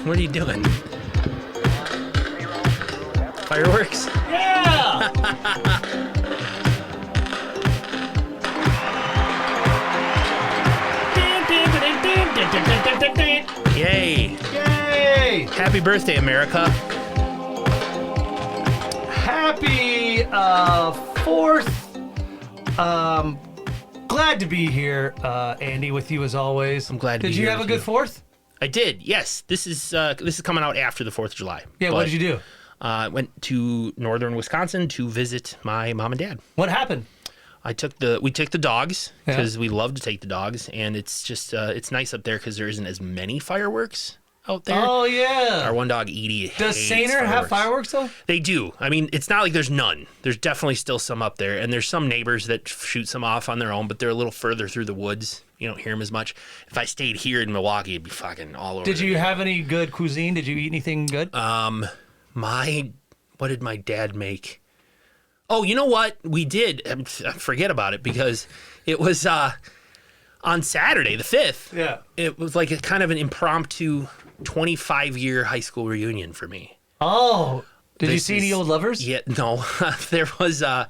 What are you doing? Fireworks? Yeah! Yay! Yay! Happy birthday, America. Happy 4th. Glad to be here, Andy, with you as always. I'm glad to Did be you here have a with good you. 4th? I did. Yes. This is coming out after the 4th of July. Yeah, what did you do? I went to northern Wisconsin to visit my mom and dad. What happened? We took the dogs because we love to take the dogs, and it's just it's nice up there because there isn't as many fireworks out there. Oh, yeah. Our one dog, Edie, Does hates Sainer have fireworks, though? They do. I mean, it's not like there's none. There's definitely still some up there, and there's some neighbors that shoot some off on their own, but they're a little further through the woods. You don't hear them as much. If I stayed here in Milwaukee, it'd be fucking all over. Did you have any good cuisine? Did you eat anything good? What did my dad make? Oh, you know what? We did. Forget about it because it was on Saturday, the 5th. Yeah. It was like a kind of an impromptu 25-year high school reunion for me. Oh. Did you see any old lovers? Yeah, no. There was on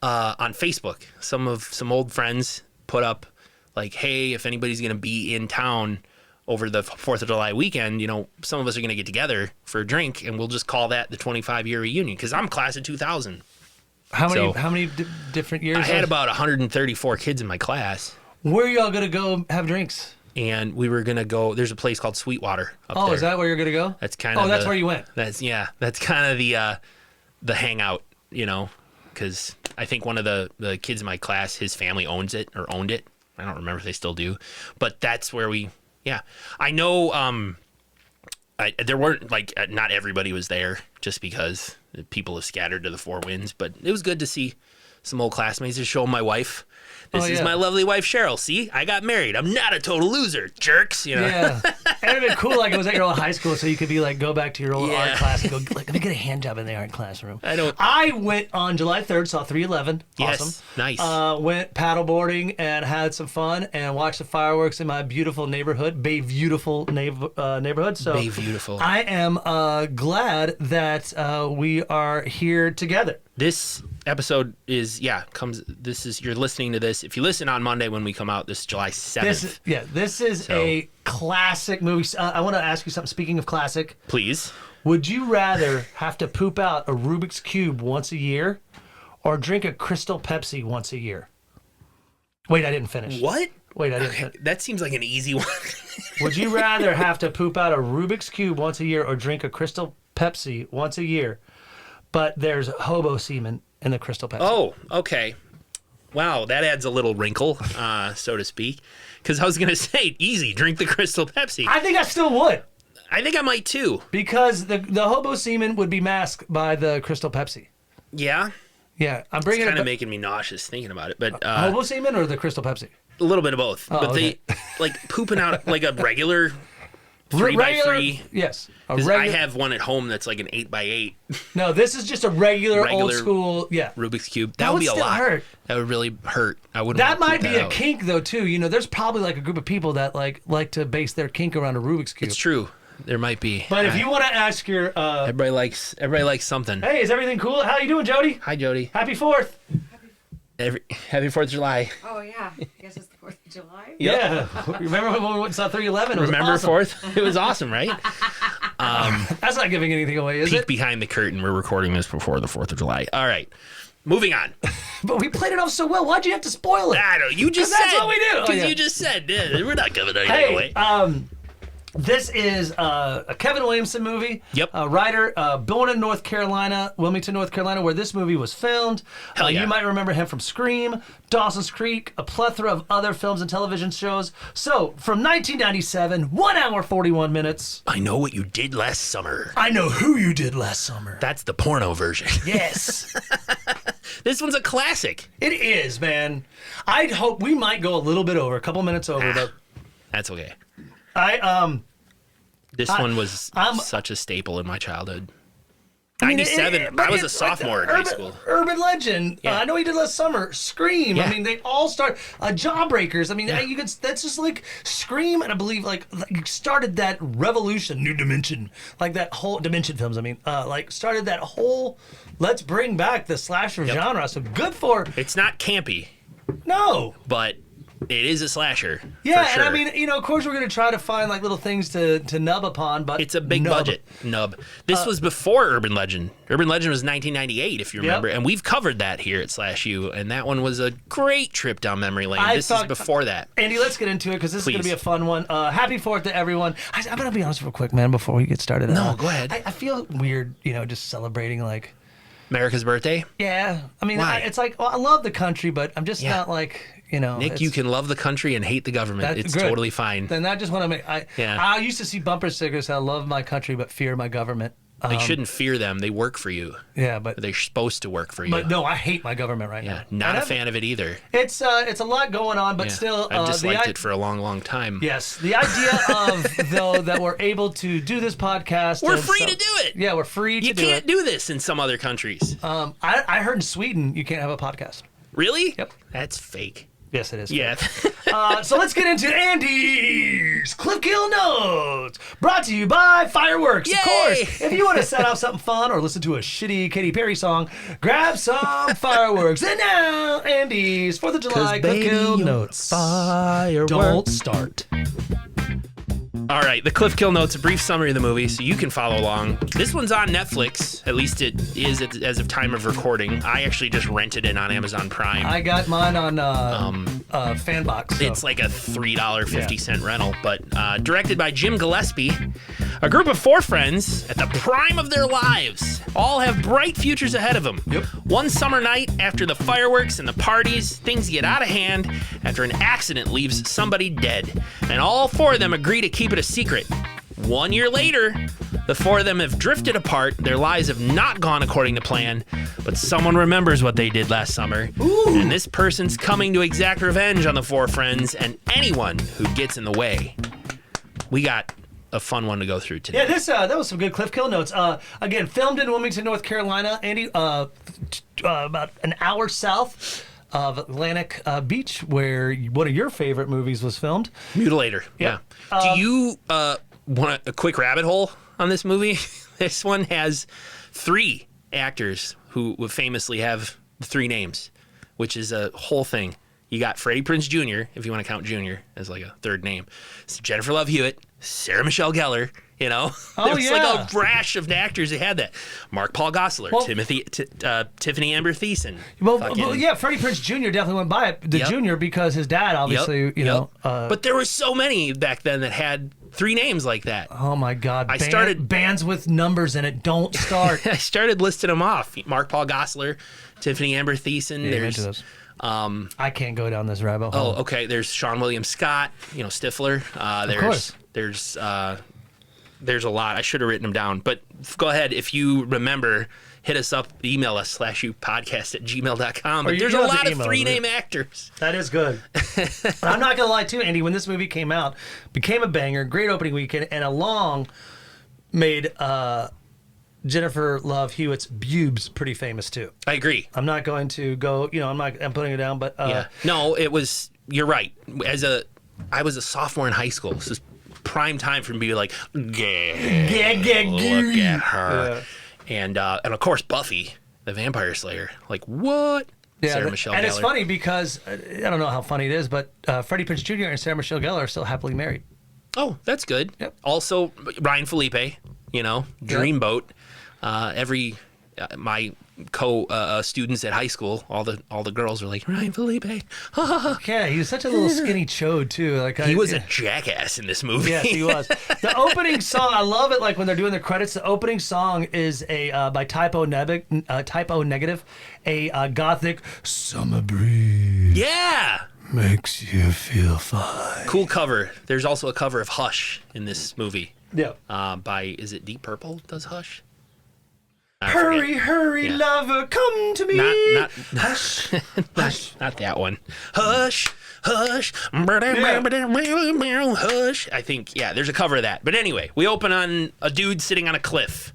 Facebook, some old friends put up like, hey, if anybody's going to be in town over the 4th of July weekend, you know, some of us are going to get together for a drink, and we'll just call that the 25-year reunion because I'm class of 2000. How many different years? I had about 134 kids in my class. Where are y'all going to go have drinks? And we were going to go, there's a place called Sweetwater up there. Oh, is that where you're going to go? That's kind of that's where you went. That's kind of the hangout, you know, because I think one of the kids in my class, his family owns it or owned it. I don't remember if they still do, but that's where I know there weren't not everybody was there just because people have scattered to the four winds, but it was good to see some old classmates to show my wife. This is my lovely wife, Cheryl. See, I got married. I'm not a total loser, jerks. You know? Yeah. It would have been cool like it was at your old high school so you could be like, go back to your old art class and go, like, let me get a hand job in the art classroom. I went on July 3rd, saw 311. Yes, awesome. Nice. Went paddleboarding and had some fun and watched the fireworks in my beautiful neighborhood, beautiful neighborhood. So Beautiful. I am glad that we are here together. This episode is you're listening to this. If you listen on Monday when we come out, this is July 7th. This is a classic movie. I want to ask you something. Speaking of classic, please. Would you rather have to poop out a Rubik's Cube once a year or drink a Crystal Pepsi once a year? Wait, I didn't finish. What? Wait, I didn't finish. That seems like an easy one. Would you rather have to poop out a Rubik's Cube once a year or drink a Crystal Pepsi once a year? But there's hobo semen in the Crystal Pepsi. Oh, okay. Wow, that adds a little wrinkle, so to speak. Because I was going to say, easy, drink the Crystal Pepsi. I think I still would. I think I might too. Because the hobo semen would be masked by the Crystal Pepsi. Yeah? Yeah, I'm bringing it's kind of making me nauseous thinking about it. But hobo semen or the Crystal Pepsi? A little bit of both. Oh, but okay. they, like, pooping out like a regular 3x3. Yes. I have one at home that's like an 8x8. No, this is just a regular old school, Rubik's Cube. That would be a lot. Hurt. That would really hurt. I wouldn't. That might be a kink though too. You know, there's probably like a group of people that like to base their kink around a Rubik's Cube. It's true. There might be. But if you want to ask your everybody likes something. Hey, is everything cool? How you doing, Jody? Hi, Jody. Happy 4th. Happy 4th of July. Oh, yeah. I guess it's the 4th of July. Yeah. Remember when we went and saw 311? Remember awesome. 4th? It was awesome, right? That's not giving anything away, is peek it? Behind the curtain. We're recording this before the 4th of July. All right. Moving on. But we played it off so well. Why'd you have to spoil it? I don't know. You just said. That's what we do. Because you just said. We're not giving anything away. This is a Kevin Williamson movie. Yep. A writer born in Wilmington, North Carolina, where this movie was filmed. Hell yeah. You might remember him from Scream, Dawson's Creek, a plethora of other films and television shows. So, from 1997, 1 hour, 41 minutes. I know what you did last summer. I know who you did last summer. That's the porno version. Yes. This one's a classic. It is, man. I'd hope we might go a little bit over, a couple minutes over, but that's okay. This one was such a staple in my childhood. 97. but I was a it's like sophomore in high school. Urban Legend. Yeah. I know he did last summer. Scream. Yeah. I mean, they all start. Jawbreakers. I mean, you could. That's just like Scream, and I believe like started that revolution, New Dimension, like that whole Dimension films. I mean, like started that whole. Let's bring back the slasher genre. So good for. It's not campy, No. but it is a slasher. Yeah, for sure. and I mean, of course, we're gonna try to find like little things to nub upon, but It's a big nub. budget nub. This was before Urban Legend. Urban Legend was 1998, if you remember, and we've covered that here at SlashU, and that one was a great trip down memory lane. This is before that. Andy, let's get into it because this is going to Please. be a fun one. Happy 4th to everyone. I'm going to be honest real quick, man, before we get started. No, go ahead. I feel weird, just celebrating like, America's birthday. yeah. I mean, Why? it's like, well, I love the country, but I'm just not like, Nick, you can love the country and hate the government. It's good. totally fine. Then I just want to make. I used to see bumper stickers. I love my country, but fear my government. You shouldn't fear them. They work for you. Yeah, but They're supposed to work for you. but no, I hate my government right now. Yeah, not a fan of it either. It's a lot going on, but Yeah. still, I've disliked the it for a long, long time. Yes, the idea of though that we're able to do this podcast. We're and free so- to do it. Yeah, we're free to You do can't it. do this in some other countries. I heard in Sweden you can't have a podcast. Really? Yep. That's fake. Yes, it is. Yeah. So let's get into Andy's Cliff Kill Notes, brought to you by Fireworks. Yay! Of course, if you want to set off something fun or listen to a shitty Katy Perry song, grab some fireworks. And now, Andy's 4th of July Cliff Kill Notes. Don't start. All right, the Cliff Kill Notes, a brief summary of the movie, so you can follow along. This one's on Netflix. At least it is as of time of recording. I actually just rented it on Amazon Prime. I got mine on Fanbox. So. It's like a $3.50 rental, but directed by Jim Gillespie. A group of 4 friends at the prime of their lives all have bright futures ahead of them. Yep. One summer night, after the fireworks and the parties, things get out of hand after an accident leaves somebody dead, and all 4 of them agree to keep it a secret. 1 year later, the 4 of them have drifted apart. Their lives have not gone according to plan, but someone remembers what they did last summer. Ooh. And this person's coming to exact revenge on the 4 friends and anyone who gets in the way. We got a fun one to go through today. Yeah, that was some good Cliff Kill Notes. Again, filmed in Wilmington, North Carolina. Andy, about an hour south of Atlantic Beach, where one of your favorite movies was filmed. Mutilator. Yeah. Do you want a quick rabbit hole on this movie? This one has 3 actors who would famously have 3 names, which is a whole thing. You got Freddy Prinze Jr., if you want to count Jr. as like a 3rd name. It's Jennifer Love Hewitt, Sarah Michelle Gellar, Oh, there was yeah. like a rash of actors that had that. Mark Paul Gosselaar, Well- Tiffany Amber Thiessen. Well, yeah, Freddie Prinze Jr. definitely went by it, the Yep. Jr. because his dad obviously, Yep. But there were so many back then that had 3 names like that. Oh my God! I started- bands with numbers in it. Don't start. I started listing them off. Mark Paul Gosselaar, Tiffany Amber Thiessen. Yeah, There's into those. I can't go down this rabbit oh, hole. okay. There's Sean William Scott. Stifler. course. There's a lot. I should have written them down. But go ahead if you remember. Hit us up. Email us /podcast@gmail.com. But you there's a don't have lot to of email 3 us. name actors. That is good. I'm not gonna lie too, Andy. When this movie came out, became a banger, great opening weekend, and along made Jennifer Love Hewitt's Bubes pretty famous too. I agree. I'm not going to go. I'm putting it down, but Yeah. No, it was. You're right. I was a sophomore in high school. This is prime time for me to be like, look at her. And of course Buffy, the Vampire Slayer. Like what? Yeah, Sarah Michelle and Gellar. it's funny because I don't know how funny it is, but Freddie Prinze Jr. and Sarah Michelle Gellar are still happily married. Oh, that's good. Yep. Also, Ryan Felipe, Dreamboat. My students at high school, all the girls were like, Ryan Felipe. Yeah, he was such a little skinny chode too. Like He was a jackass in this movie. Yes, he was. The opening song, I love it. Like when they're doing the credits, the opening song is by Typo Negative, a gothic summer breeze Yeah. makes you feel fine. Cool cover. There's also a cover of Hush in this movie. Yeah. By, is it Deep Purple does Hush? Hurry, hurry, Yeah. lover, come to me. Not Hush. Hush. Not that one. Hush, hush, hush. I think, yeah, there's a cover of that. But anyway, we open on a dude sitting on a cliff,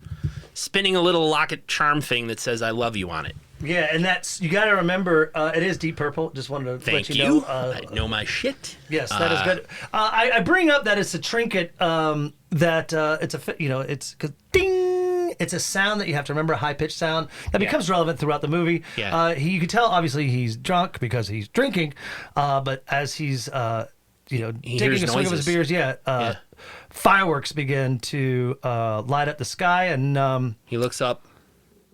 spinning a little locket charm thing that says "I love you" on it. Yeah, and that's you got to remember. It is Deep Purple. Just wanted to Thank let you you. know. I know my shit. Yes, that is good. I bring up that it's a trinket. That it's it's cause ding. It's a sound that you have to remember, a high pitched sound that becomes relevant throughout the movie. Yeah. You can tell obviously he's drunk because he's drinking, but as he's taking hears a swig of his noises. beers, fireworks begin to light up the sky, and He looks up,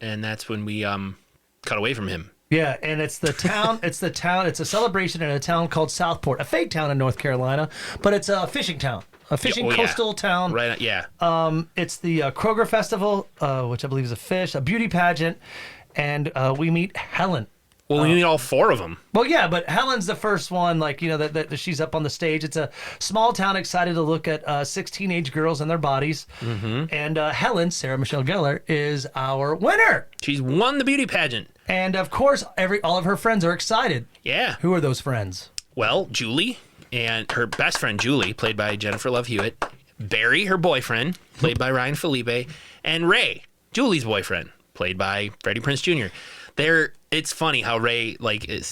and that's when we cut away from him. yeah, and it's the town. It's a celebration in a town called Southport, a fake town in North Carolina, but it's a fishing town, a fishing coastal town. Right. Yeah. It's the Kroger Festival, which I believe is a fish, a beauty pageant, and we meet Helen. Well, we need all 4 of them. Well, yeah, but Helen's the first one, that she's up on the stage. It's a small town excited to look at 6 teenage girls and their bodies. Mm-hmm. And Helen, Sarah Michelle Gellar, is our winner. She's won the beauty pageant. And, of course, all of her friends are excited. Yeah. Who are those friends? Well, Julie and her best friend, Julie, played by Jennifer Love Hewitt. Barry, her boyfriend, played by Ryan Felipe. And Ray, Julie's boyfriend, played by Freddy Prinze Jr. It's funny how Ray,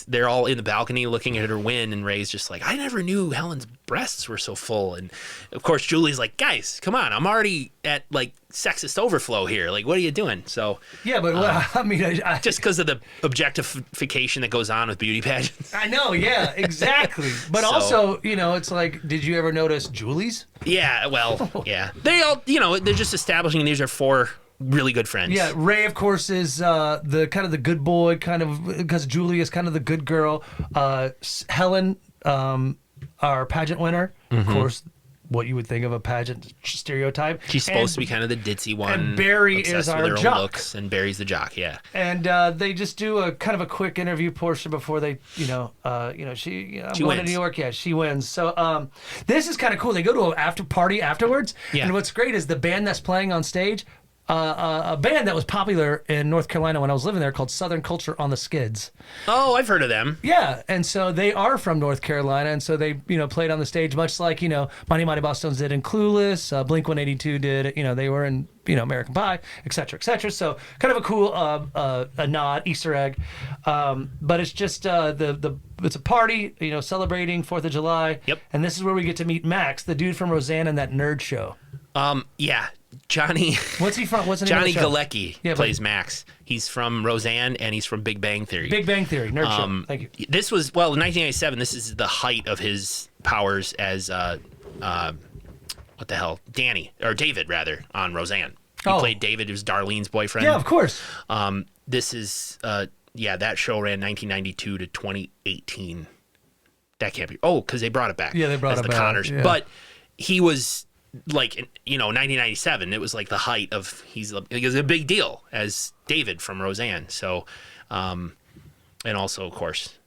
they're all in the balcony looking at her win, and Ray's just like, I never knew Helen's breasts were so full. And, of course, Julie's like, guys, come on, I'm already at, sexist overflow here. Like, what are you doing? So, yeah, but I just because of the objectification that goes on with beauty pageants. I know, yeah, exactly. But also, it's like, did you ever notice Julie's? Yeah, well, yeah. They all, they're just establishing these are 4 really good friends. Yeah, Ray, of course, is the kind of the good boy, because Julie is kind of the good girl. Helen, our pageant winner, of course, what you would think of a pageant stereotype. She's supposed to be kind of the ditzy one. And Barry obsessed is our with her own jock. looks, and Barry's the jock, yeah. And they just do a kind of a quick interview portion before they, I'm going to wins. New York. Yeah, she wins. So this is kind of cool. They go to an after party afterwards. Yeah. And what's great is the band that's playing on stage. A band that was popular in North Carolina when I was living there called Southern Culture on the Skids. Oh, I've heard of them. Yeah, and so they are from North Carolina, and so they, played on the stage much like, Mighty Mighty Bosstones did in Clueless, Blink-182 did, they were in, American Pie, et cetera, et cetera. So kind of a cool a nod, Easter egg. But it's just it's a party, celebrating 4th of July. Yep. And this is where we get to meet Max, the dude from Roseanne and that nerd show. Yeah. Johnny. What's he from? What's the name Johnny of the show? Galecki plays Max. He's from Roseanne and he's from Big Bang Theory. Big Bang Theory, nerd show. Thank you. This was in 1997. This is the height of his powers as what the hell, David rather, on Roseanne. He played David, who's Darlene's boyfriend. Yeah, of course. This is that show ran 1992 to 2018. That can't be. Oh, because they brought it back. Yeah, they brought it the back. Connors. Yeah. But he was. 1997, it was like the height of he was a big deal as David from Roseanne. So, and also of course,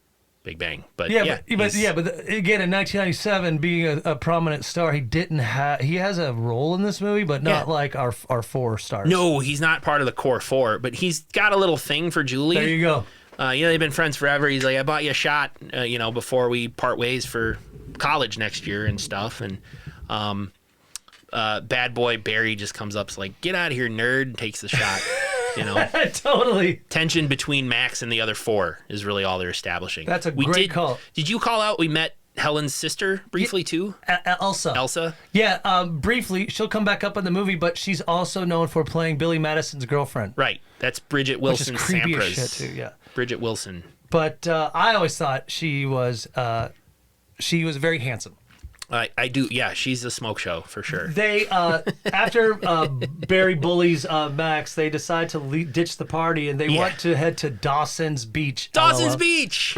Big Bang. But but again in 1997, being a prominent star, he has a role in this movie, but not like our 4 stars. No, he's not part of the core 4, but he's got a little thing for Julie. There you go. They've been friends forever. He's like, I bought you a shot, before we part ways for college next year and stuff, and. Bad boy Barry just comes up, like, get out of here, nerd, and takes the shot. Totally. Tension between Max and the other 4 is really all they're establishing. That's a great call. Did you call out we met Helen's sister briefly too? Elsa. Yeah, briefly. She'll come back up in the movie, but she's also known for playing Billy Madison's girlfriend. Right. That's Bridget Wilson. Which is creepy Sampras. as shit too. Yeah. Bridget Wilson. But I always thought she was very handsome. I do. Yeah, she's a smoke show for sure. They after Barry bullies Max, they decide to ditch the party and they want to head to Dawson's Beach. Dawson's Beach.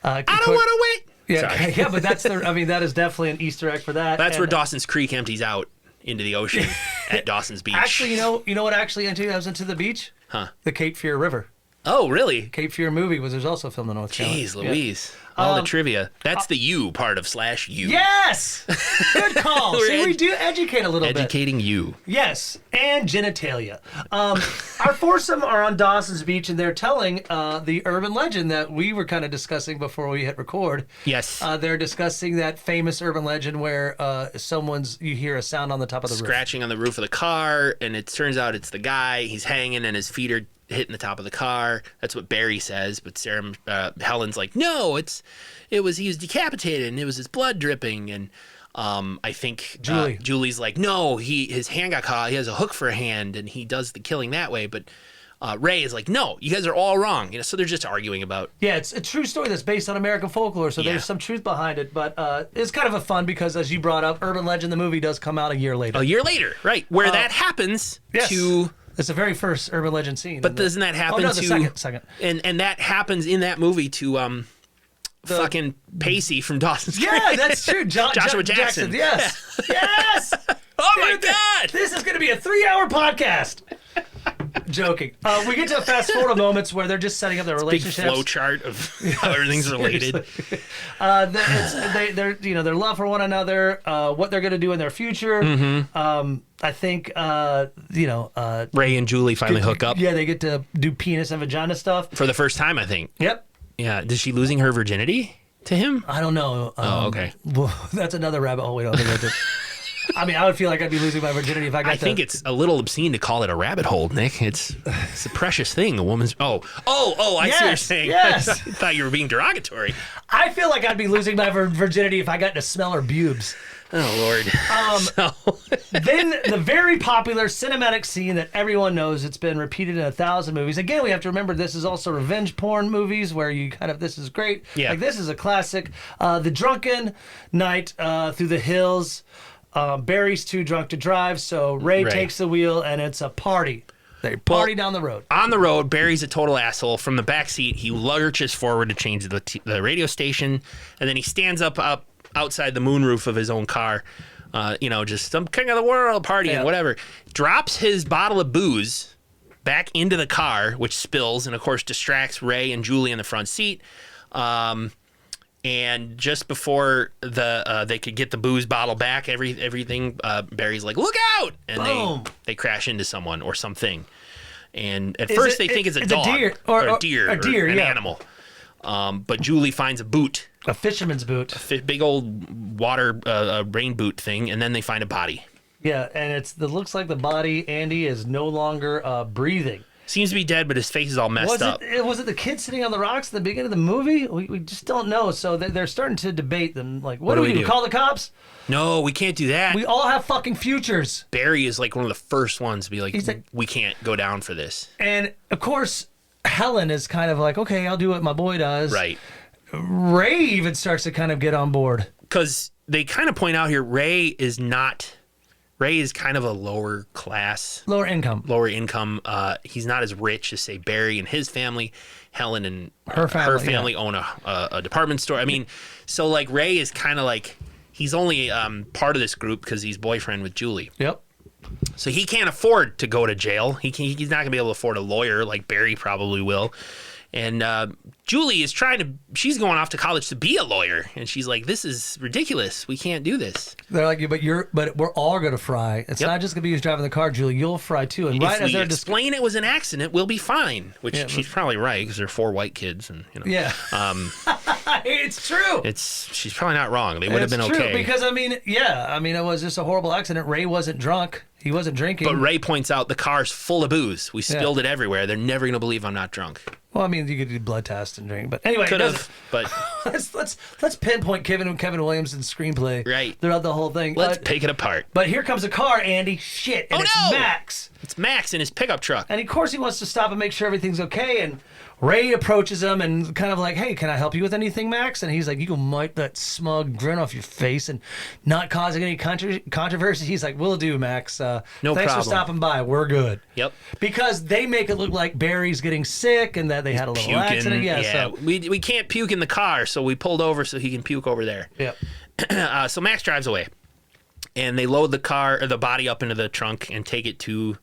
I don't want to wait. Yeah, yeah, but that is definitely an Easter egg for that. That's where Dawson's Creek empties out into the ocean at Dawson's Beach. Actually, you know what actually goes into the beach? Huh? The Cape Fear River. Oh, really? Cape Fear movie was also filmed in North Carolina. Jeez Louise. Oh, the trivia. That's the you part of SlashU. Yes! Good call. We're See, we do educate a little bit. Educating you. Yes, and genitalia. Our foursome are on Dawson's Beach, and they're telling the urban legend that we were kind of discussing before we hit record. Yes. They're discussing that famous urban legend where you hear a sound on the top of the roof. Scratching on the roof of the car, and it turns out it's the guy. He's hanging, and his feet are hitting the top of the car. That's what Barry says, but Helen's like, no, he was decapitated, and it was his blood dripping, and I think Julie's like, no, his hand got caught. He has a hook for a hand, and he does the killing that way. But Ray is like, no, you guys are all wrong. So they're just arguing about. Yeah, it's a true story that's based on American folklore, so there's some truth behind it. But it's kind of a fun because, as you brought up, Urban Legend, the movie, does come out a year later. A year later, right? Where that happens to. It's the very first urban legend scene. But doesn't that happen to... the second. And that happens in that movie to fucking Pacey from Dawson's Creek. Yeah, that's true. Joshua Jackson. Yes. Yes. Oh, my God. This is going to be a 3-hour podcast. Joking. We get to fast forward moments where they're just setting up their relationships. Big flow chart of how everything's related. Their love for one another, what they're going to do in their future. Mm-hmm. I think Ray and Julie finally hook up. Yeah, they get to do penis and vagina stuff for the first time, I think. Yep. Yeah. Is she losing her virginity to him? I don't know. Okay. Well, that's another rabbit hole we don't think into. I mean, I would feel like I'd be losing my virginity if I got I think it's a little obscene to call it a rabbit hole, Nick. It's a precious thing. The woman's... I see what you're saying. Yes. I thought you were being derogatory. I feel like I'd be losing my virginity if I got to smell her pubes. Oh, Lord. Then the very popular cinematic scene that everyone knows, it's been repeated in 1,000 movies. Again, we have to remember this is also revenge porn movies where you this is great. Yeah. Like, this is a classic. The drunken night through the hills. Barry's too drunk to drive, so Ray takes the wheel, and it's a party. They party down the road. On the road, Barry's a total asshole. From the back seat, he lurches forward to change the radio station, and then he stands up outside the moonroof of his own car, just some king of the world partying, whatever. Drops his bottle of booze back into the car, which spills, and of course distracts Ray and Julie in the front seat. And just before they could get the booze bottle back, everything, Barry's like, "Look out!" And they crash into someone or something. And at first they think it's a dog or a deer, an animal. But Julie finds a boot, a fisherman's boot, a big old water rain boot thing, and then they find a body. Yeah, and it looks like the body, Andy, is no longer breathing. Seems to be dead, but his face is all messed up. Was it the kid sitting on the rocks at the beginning of the movie? We just don't know. So they're starting to debate them. Like, what do we do? Call the cops? No, we can't do that. We all have fucking futures. Barry is like one of the first ones to be like, we can't go down for this. And, of course, Helen is kind of like, okay, I'll do what my boy does. Right. Ray even starts to kind of get on board. Because they kind of point out here, Ray is kind of a lower income. He's not as rich as, say, Barry and his family. Helen and her family own a department store. I mean, so like Ray is kind of like, he's only part of this group because he's boyfriend with Julie. Yep. So he can't afford to go to jail. He's not gonna be able to afford a lawyer like Barry probably will. And Julie is she's going off to college to be a lawyer. And she's like, this is ridiculous. We can't do this. They're like, but we're all going to fry. It's not just going to be who's driving the car, Julie. You'll fry too. And if we explain it was an accident, we'll be fine. Which she's probably right because they're 4 white kids. And, Yeah. It's true. She's probably not wrong. They would have been okay. Because, it was just a horrible accident. Ray wasn't drunk. He wasn't drinking. But Ray points out the car's full of booze. We spilled it everywhere. They're never going to believe I'm not drunk. Well, I mean, you could do blood test and drink, but anyway, could have. But let's pinpoint Kevin Williamson's screenplay right throughout the whole thing. Let's take it apart. But here comes a car, Andy. Shit, and it's Max. It's Max in his pickup truck, and of course he wants to stop and make sure everything's okay. And Ray approaches him and kind of like, "Hey, can I help you with anything, Max?" And he's like, "You can wipe that smug grin off your face and not causing any controversy." He's like, "We'll do, Max. No thanks problem. for stopping by. We're good." Yep. Because they make it look like Barry's getting sick and that they had a little accident. Yeah. So we can't puke in the car, so we pulled over so he can puke over there. Yep. So Max drives away, and they load the body up into the trunk and take it to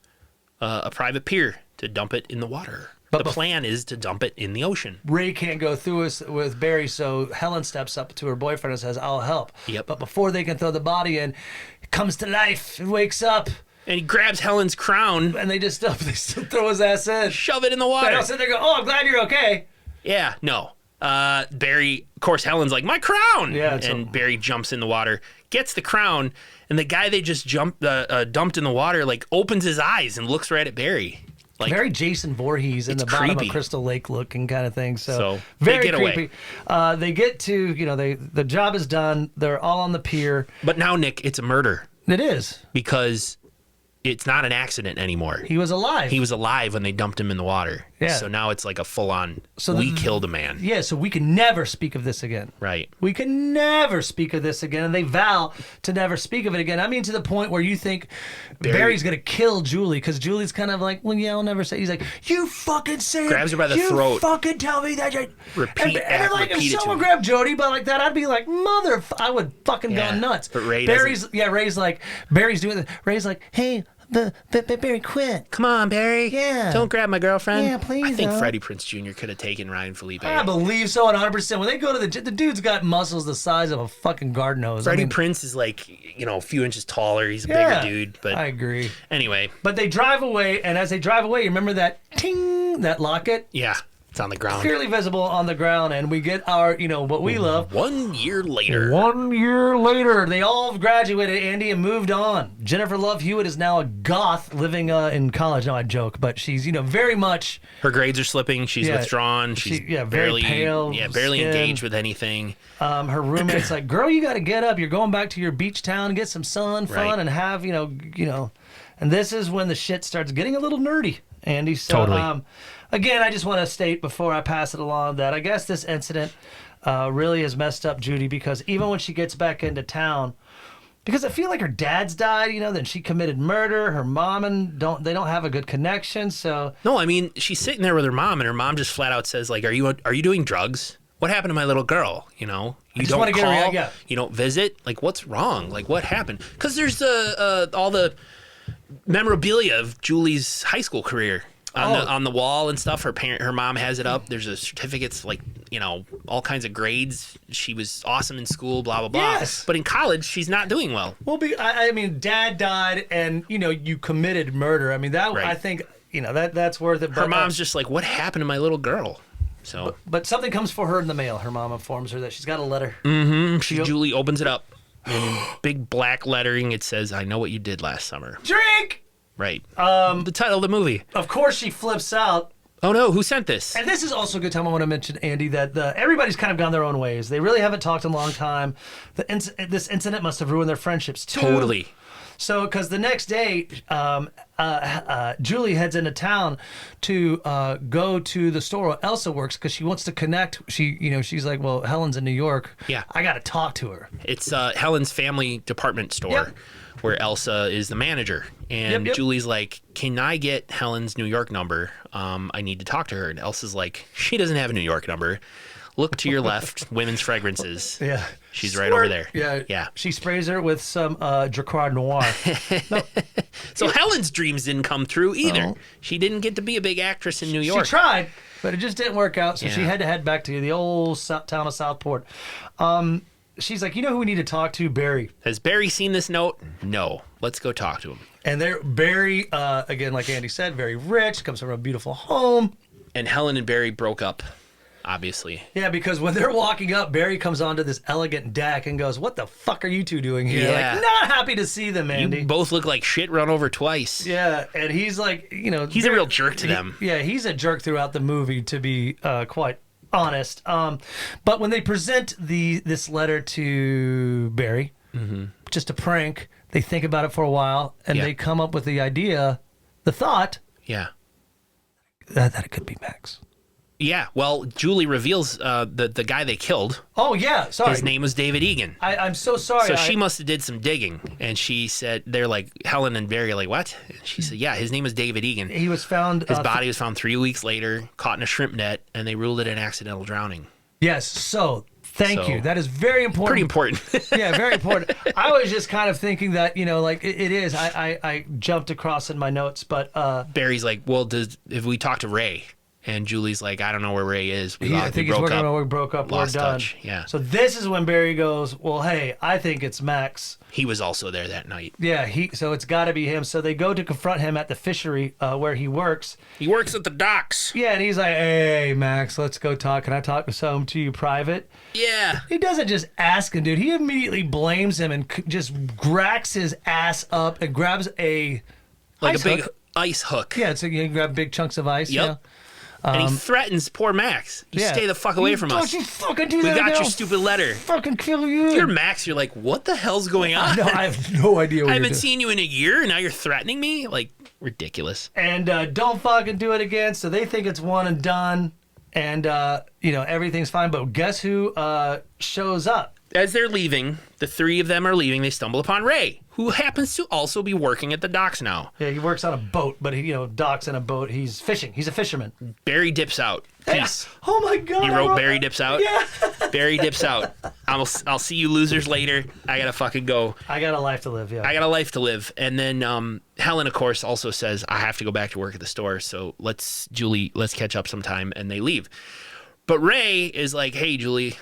a private pier to dump it in the water. the plan is to dump it in the ocean. Ray can't go through us with Barry, so Helen steps up to her boyfriend and says, I'll help. Yep. But before they can throw the body in, it comes to life. It wakes up. And he grabs Helen's crown. And they still throw his ass in. Shove it in the water. And I'll sit there and go, oh, I'm glad you're okay. Yeah, no. Barry, of course, Helen's like, my crown! Yeah, and Barry jumps in the water, gets the crown, and the guy they just dumped in the water, like, opens his eyes and looks right at Barry. Like, very Jason Voorhees in the bottom of Crystal Lake looking kind of thing. So very they get creepy. Away. They get to, the job is done. They're all on the pier. But now, Nick, it's a murder. It is. Because it's not an accident anymore. He was alive. He was alive when they dumped him in the water. Yeah. So now it's like a full-on, we killed a man. Yeah, so we can never speak of this again. Right. We can never speak of this again. And they vow to never speak of it again. I mean, to the point where you think Barry's going to kill Julie, because Julie's kind of like, well, yeah, I'll never say. He's like, you fucking say it. Grabs her by the throat. You fucking tell me that. Repeat if someone grabbed Jody by like that, I'd be like, I would fucking go nuts. But Ray Barry's doing it. Ray's like, hey, Barry, quit. Come on, Barry. Yeah. Don't grab my girlfriend. Yeah, please. I think Freddy Prinze Jr. could have taken Ryan Felipe. I believe so, 100%. When they go to the dude's got muscles the size of a fucking garden hose. Freddie Prinze is like, a few inches taller. He's a bigger dude. But I agree. Anyway. But they drive away, and as they drive away, you remember that ting, that locket? Yeah. It's on the ground. Clearly visible on the ground, and we get our, what we love. 1 year later. 1 year later. They all graduated, Andy, and moved on. Jennifer Love Hewitt is now a goth living in college. No, I joke, but she's, very much. Her grades are slipping. She's withdrawn. She's very barely pale. Barely skin. engaged with anything. Her roommate's like, girl, you got to get up. You're going back to your beach town, get some fun, and have, And this is when the shit starts getting a little nerdy, Andy. So, totally. Again, I just want to state before I pass it along that I guess this incident really has messed up Judy, because even when she gets back into town, because I feel like her dad's died, then she committed murder. Her mom they don't have a good connection. So no, I mean, she's sitting there with her mom, and her mom just flat out says, like, are you doing drugs? What happened to my little girl? You don't call, you don't visit. Like, what's wrong? Like, what happened? Because there's all the memorabilia of Julie's high school career. On the wall and stuff. Her mom has it up. There's a certificates, like, all kinds of grades. She was awesome in school, blah, blah, blah. Yes. But in college, she's not doing well. Well, I mean, dad died, and, you committed murder. I mean, that I think, that's worth it. Her mom's just like, what happened to my little girl? So, but something comes for her in the mail. Her mom informs her that she's got a letter. Mm-hmm. Julie opens it up. And in big black lettering, it says, I know what you did last summer. Drink! Right. The title of the movie. Of course, she flips out. Oh no! Who sent this? And this is also a good time I want to mention, Andy, that everybody's kind of gone their own ways. They really haven't talked in a long time. This incident must have ruined their friendships too. Totally. So, because the next day, Julie heads into town to go to the store where Elsa works, because she wants to connect. She's like, well, Helen's in New York. Yeah. I got to talk to her. It's Helen's family department store. Yep. Where Elsa is the manager. And Yep. Julie's like, can I get Helen's New York number? I need to talk to her. And Elsa's like, she doesn't have a New York number. Look to your left, women's fragrances. Yeah. She's right over there. Yeah. Yeah. She sprays her with some Dracar Noir. So Helen's dreams didn't come through either. Oh. She didn't get to be a big actress in New York. She tried, but it just didn't work out. So she had to head back to the old town of Southport. She's like, who we need to talk to? Barry. Has Barry seen this note? No. Let's go talk to him. And Barry, again, like Andy said, very rich, comes from a beautiful home. And Helen and Barry broke up, obviously. Yeah, because when they're walking up, Barry comes onto this elegant deck and goes, what the fuck are you two doing here? Yeah. Like, not happy to see them, Andy. You both look like shit run over twice. Yeah, and he's like, He's a real jerk to them. Yeah, he's a jerk throughout the movie, to be quite honest. But when they present this letter to Barry, just a prank, they think about it for a while, and they come up with the thought, that it could be Max. Yeah, well, Julie reveals the guy they killed. Oh, yeah, sorry. His name was David Egan. I'm so sorry. So she must have did some digging, and she said, they're like, Helen and Barry are like, what? And she said, yeah, his name was David Egan. He was found... His body was found 3 weeks later, caught in a shrimp net, and they ruled it an accidental drowning. Yes, so... Thank you. That is very important. Pretty important. Yeah, very important. I was just kind of thinking that, like it is. I jumped across in my notes, but Barry's like, well, if we talk to Ray, And Julie's like, I don't know where Ray is. I think he's working on. We broke up. Lost We're done. touch. Yeah. So this is when Barry goes, well, hey, I think it's Max. He was also there that night. Yeah, so it's got to be him. So they go to confront him at the fishery where he works. He works at the docks. Yeah, and he's like, hey, Max, let's go talk. Can I talk to you private? Yeah. He doesn't just ask him, dude. He immediately blames him and just cracks his ass up and grabs a big ice hook. Yeah, so you can grab big chunks of ice. Yep. Yeah. And he threatens poor Max. You Yeah. stay the fuck away from us. Don't you fucking do We that. got again. your stupid letter. Fucking kill you. You're Max. You're like, what the hell's going on? No, I have no idea what I you're haven't doing. seen you in a year, and now you're threatening me? Like, ridiculous. And don't fucking do it again. So they think it's one and done. And, everything's fine. But guess who shows up? As they're leaving, the three of them are leaving, they stumble upon Ray, who happens to also be working at the docks now. Yeah, he works on a boat, but he, docks in a boat. He's fishing. He's a fisherman. Barry dips out. Peace. Oh my God. You wrote Barry dips out? Yeah. Barry dips out. I'll see you losers later. I gotta fucking go. I got a life to live, yeah. I got a life to live. And then Helen, of course, also says, I have to go back to work at the store. So let's catch up sometime. And they leave. But Ray is like, hey, Julie,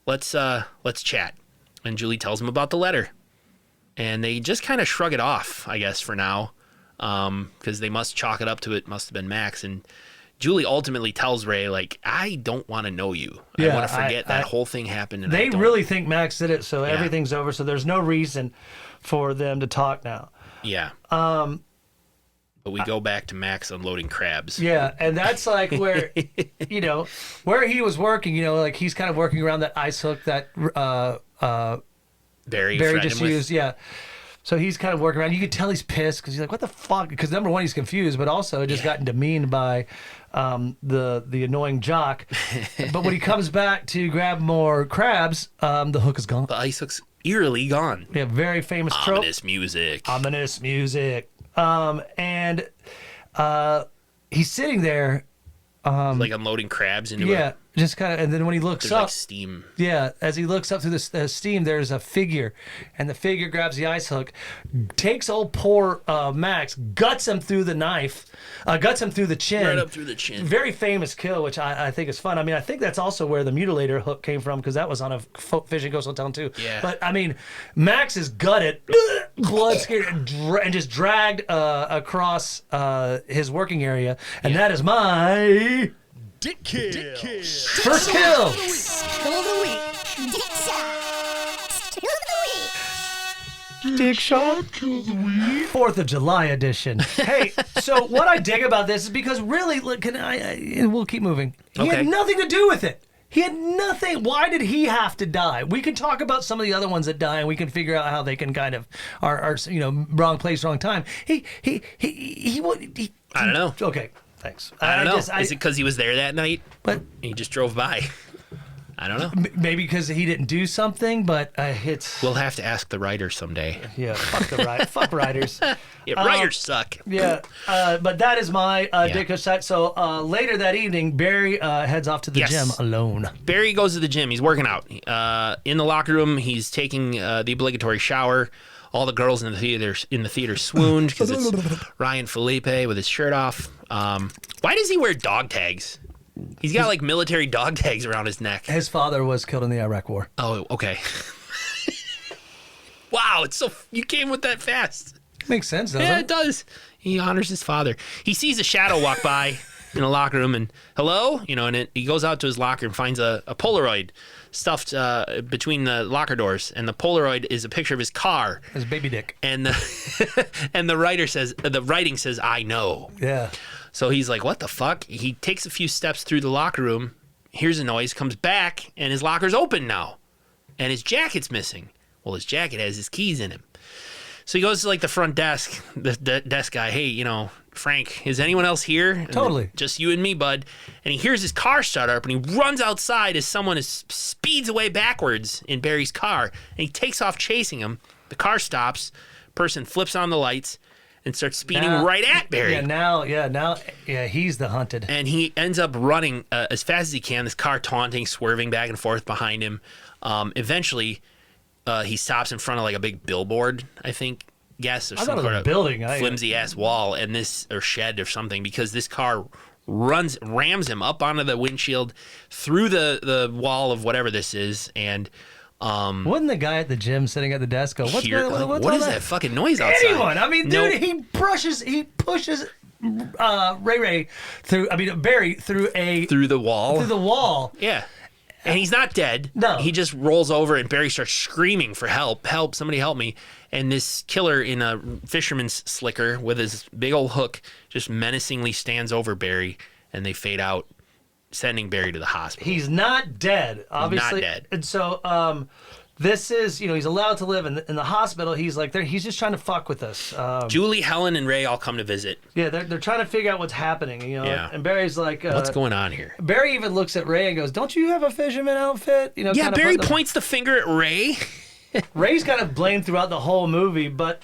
let's chat. And Julie tells him about the letter. And they just kind of shrug it off, I guess, for now. Because they must chalk it up to it must have been Max. And Julie ultimately tells Ray, like, I don't want to know you. Yeah, I want to forget that whole thing happened. And they really think Max did it, so Yeah. everything's over. So there's no reason for them to talk now. Yeah. But we go back to Max unloading crabs. Yeah, and that's like where, where he was working, like he's kind of working around that ice hook that Barry Barry threatened just him with. used, yeah. So he's kind of working around. You could tell he's pissed because he's like, what the fuck? Because number one, he's confused, but also just gotten demeaned by the annoying jock. But when he comes back to grab more crabs, the hook is gone. The ice hook's eerily gone. Yeah, very famous trope. Ominous music. Ominous music. And he's sitting there. Like unloading crabs into Yeah, just kind of, and then when he looks there's up, like steam. yeah, as he looks up through the steam, there's a figure, and the figure grabs the ice hook, takes old poor Max, guts him through the chin. Right up through the chin. Very famous kill, which I think is fun. I mean, I think that's also where the mutilator hook came from, because that was on a fishing coastal town too. Yeah. But I mean, Max is gutted, blood scared, and just dragged across his working area, and that is my Dick kill. first kill. Kill of the week. Dick shots. Kill of the week. Dick shot. 4th of July edition. Hey, so what I dig about this is because really, look, we'll keep moving. He had Okay. nothing to do with it. He had nothing. Why did he have to die? We can talk about some of the other ones that die, and we can figure out how they can kind of are wrong place, wrong time. He I don't know. Okay, thanks. I don't know. Is Is it because he was there that night? But He just drove by. I don't know. maybe because he didn't do something. But it's We'll have to ask the writer someday. yeah. Fuck the fuck writers. Yeah, writers suck. Yeah, but that is my dick shot. So later that evening, Barry heads off to the Yes. gym alone. Barry goes to the gym. He's working out. In the locker room, he's taking the obligatory shower. All the girls in the theater swooned because it's Ryan Felipe with his shirt off. Why does he wear dog tags? He's got like military dog tags around his neck. His father was killed in the Iraq War. Oh, okay. Wow, you came with that fast. Makes sense, doesn't Yeah, it? it does. He honors his father. He sees a shadow walk by in a locker room and hello, and he goes out to his locker and finds a Polaroid stuffed between the locker doors, and the Polaroid is a picture of his car. His baby dick. And the writing says, "I know." Yeah. So he's like, "What the fuck?" He takes a few steps through the locker room, hears a noise, comes back, and his locker's open now, and his jacket's missing. Well, his jacket has his keys in him. So he goes to like the front desk, the desk guy. Hey, Frank, is anyone else here? And Totally. just you and me, bud. And he hears his car start up, and he runs outside as someone speeds away backwards in Barry's car, and he takes off chasing him. The car stops. Person flips on the lights and starts speeding right at Barry. Yeah, now, he's the hunted. And he ends up running as fast as he can, this car taunting, swerving back and forth behind him. Eventually, he stops in front of like a big billboard, I think. Yes, or I some thought it was sort a of building. flimsy ass wall or shed or something, because this car rams him up onto the windshield, through the wall of whatever this is, and Wasn't the guy at the gym sitting at the desk go, what's what is that fucking noise outside? Anyone? I mean, dude, he pushes Ray through. I mean, Barry through the wall. Through the wall. Yeah. And he's not dead. No. He just rolls over and Barry starts screaming for help. Help, somebody help me. And this killer in a fisherman's slicker with his big old hook just menacingly stands over Barry, and they fade out, sending Barry to the hospital. He's not dead, obviously. Not dead. And so this is, he's allowed to live in the hospital. He's like, he's just trying to fuck with us. Julie, Helen, and Ray all come to visit. Yeah, they're trying to figure out what's happening, Yeah. And Barry's like, what's going on here? Barry even looks at Ray and goes, don't you have a fisherman outfit? Yeah, Barry points the finger at Ray. Ray's kind of blamed throughout the whole movie, but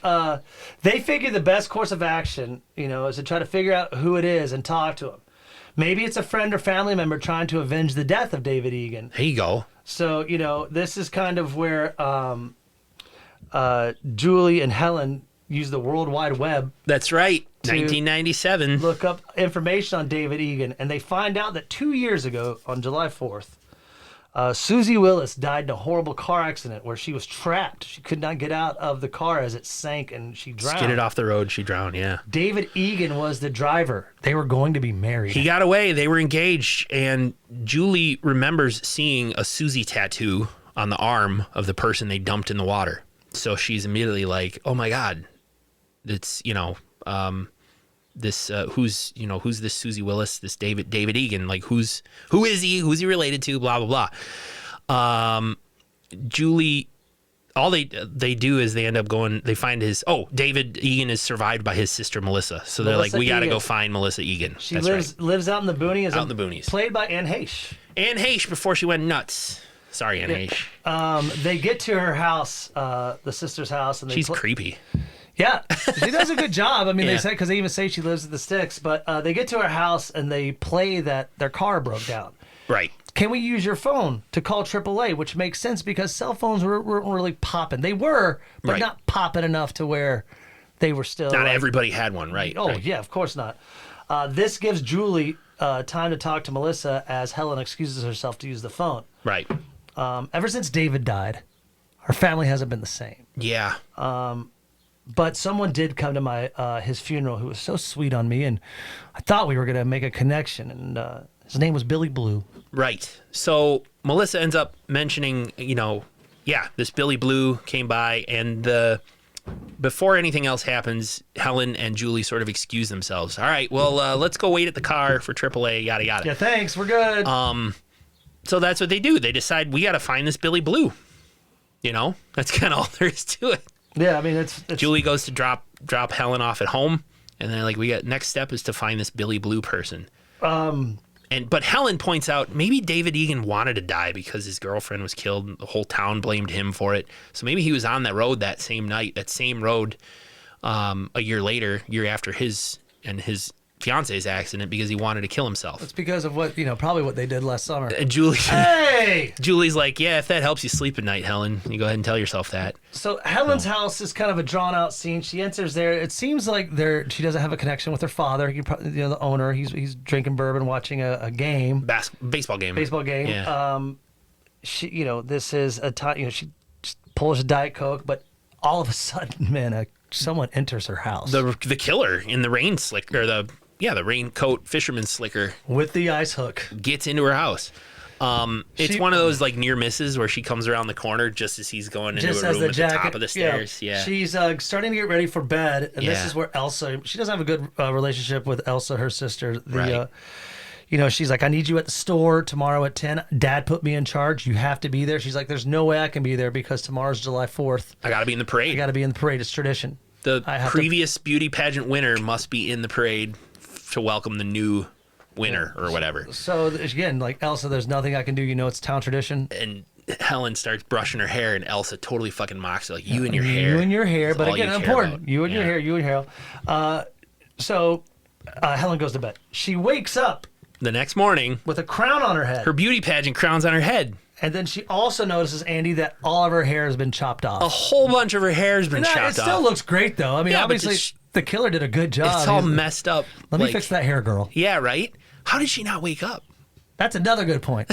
they figure the best course of action, is to try to figure out who it is and talk to him. Maybe it's a friend or family member trying to avenge the death of David Egan. There you go. So, this is kind of where Julie and Helen use the World Wide Web. That's right. 1997. Look up information on David Egan, and they find out that 2 years ago, on July 4th, Susie Willis died in a horrible car accident where she was trapped. She could not get out of the car as it sank, and she drowned. Skidded off the road. She drowned, yeah. David Egan was the driver. They were going to be married. He got away. They were engaged, and Julie remembers seeing a Susie tattoo on the arm of the person they dumped in the water. So she's immediately like, oh my God, it's, this who's this Susie Willis, this David Egan, like who is he related to, blah blah blah. Julie, all they do is they end up going, they find David Egan is survived by his sister Melissa, so they're Melissa like, we got to Egan. go find Melissa Egan. She That's lives out in the boonies. Out in the boonies. Played by Anne Heche. Anne Heche before she went nuts. Sorry, Anne Heche. They get to her house, the sister's house, and She's creepy. Yeah, she does a good job. I mean, Yeah. they say, because they even say she lives at the sticks, but they get to her house and they play that their car broke down. Right. Can we use your phone to call AAA? Which makes sense because cell phones weren't really popping. They were, but Right. not popping enough to where they were still. Not everybody had one, right? Oh, right. yeah, of course not. This gives Julie time to talk to Melissa as Helen excuses herself to use the phone. Right. Ever since David died, her family hasn't been the same. Yeah. But someone did come to his funeral who was so sweet on me, and I thought we were going to make a connection, and his name was Billy Blue. Right. So Melissa ends up mentioning, this Billy Blue came by, and before anything else happens, Helen and Julie sort of excuse themselves. All right, well, let's go wait at the car for AAA, yada, yada. Yeah, thanks, we're good. So that's what they do. They decide, we got to find this Billy Blue. That's kind of all there is to it. Yeah, I mean, it's Julie goes to drop Helen off at home, and then next step is to find this Billy Blue person. But Helen points out maybe David Egan wanted to die because his girlfriend was killed, and the whole town blamed him for it. So maybe he was on that road that same night, that same road, a year after his fiance's accident, because he wanted to kill himself. It's because of probably what they did last summer. And Julie, Hey! Julie's like, yeah, if that helps you sleep at night, Helen, you go ahead and tell yourself that. So Helen's house is kind of a drawn-out scene. She enters there. It seems like she doesn't have a connection with her father. The owner. He's drinking bourbon, watching a game. Baseball game. Baseball game. Yeah. She, this is a time. She just pulls a Diet Coke, but all of a sudden, man, someone enters her house. The killer in the rain slick, or the raincoat fisherman slicker with the ice hook gets into her house. It's one of those near misses where she comes around the corner just as he's going into a room at the top of the stairs. Yeah. She's starting to get ready for bed, and this is where Elsa. She doesn't have a good relationship with Elsa, her sister. Right. She's like, I need you at the store tomorrow at 10. Dad put me in charge. You have to be there. She's like, there's no way I can be there because tomorrow's July 4th. I got to be in the parade. I got to be in the parade. It's tradition. The previous beauty pageant winner must be in the parade to welcome the new winner or whatever. So again, like Elsa, there's nothing I can do. It's town tradition. And Helen starts brushing her hair, and Elsa totally fucking mocks her, like, you and your hair. You and your hair. That's But all again, you care important. about. You and your hair. You and your hair. So Helen goes to bed. She wakes up The next morning, with a crown on her head. her beauty pageant crown's on her head. And then she also notices, Andy, that all of her hair has been chopped off. A whole bunch of her hair has been chopped off. It still looks great, though. I mean, Yeah, but obviously, the killer did a good job. It's all messed up. Let me fix that hair, girl. Yeah, right? How did she not wake up? That's another good point.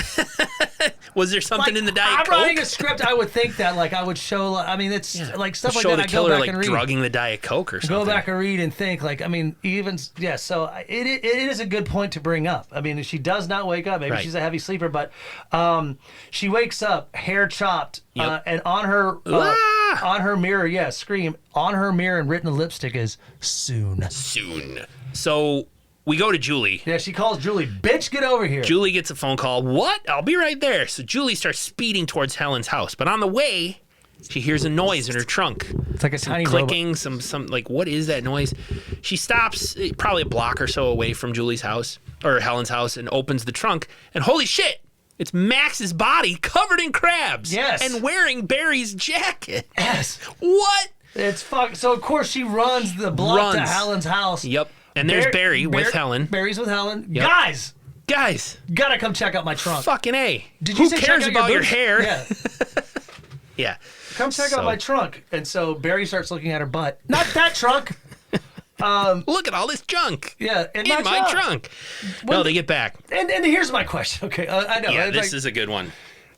Was there something in the Diet I'm Coke? writing a script. I would think that, like, I would show. I mean, it's like stuff like Show that. the I go killer back like and read. drugging the Diet Coke or something. Go back and read and think. Like, I mean, even So it is a good point to bring up. I mean, she does not wake up. Maybe Right. she's a heavy sleeper, but she wakes up, hair chopped, Yep. and on her Ah! on her mirror, scream on her mirror and written in lipstick is soon. Soon. So we go to Julie. Yeah, she calls Julie, bitch, get over here. Julie gets a phone call. What? I'll be right there. So Julie starts speeding towards Helen's house. But on the way, she hears a noise in her trunk. It's like a tiny Clicking, some like, what is that noise? She stops probably a block or so away from Julie's house, or Helen's house, and opens the trunk. And holy shit, it's Max's body covered in crabs. Yes. And wearing Barry's jacket. Yes. What? It's fuck. So of course she runs the block to Runs. Helen's house. Yep. And there's Barry with Helen. Barry's with Helen. Yep. Guys, gotta come check out my trunk. Fucking A. Did you Who say cares check out about your boobs? hair? Yeah. Yeah. Come check So- out my trunk. And so Barry starts looking at her butt. Not that trunk. Look at all this junk. Yeah, In my trunk. No, they get back. And here's my question. Okay, I know. Yeah, It's this like, is a good one.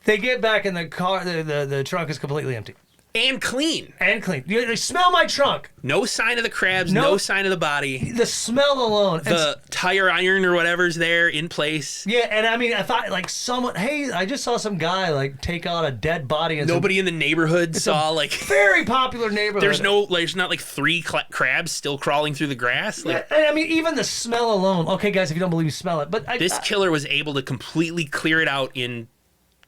they get back in the car. The trunk is completely empty And clean. and clean. They smell my trunk. No sign of the crabs, No- no sign of the body. The smell alone. And The tire iron or whatever's there in place. yeah, and I mean, I thought like someone. Hey, I just saw some guy like take out a dead body. And Nobody in the neighborhood saw like very popular neighborhood. there's not like three crabs still crawling through the grass. Like And I mean, even the smell alone. Okay, guys, if you don't believe me, smell it. But this killer was able to completely clear it out in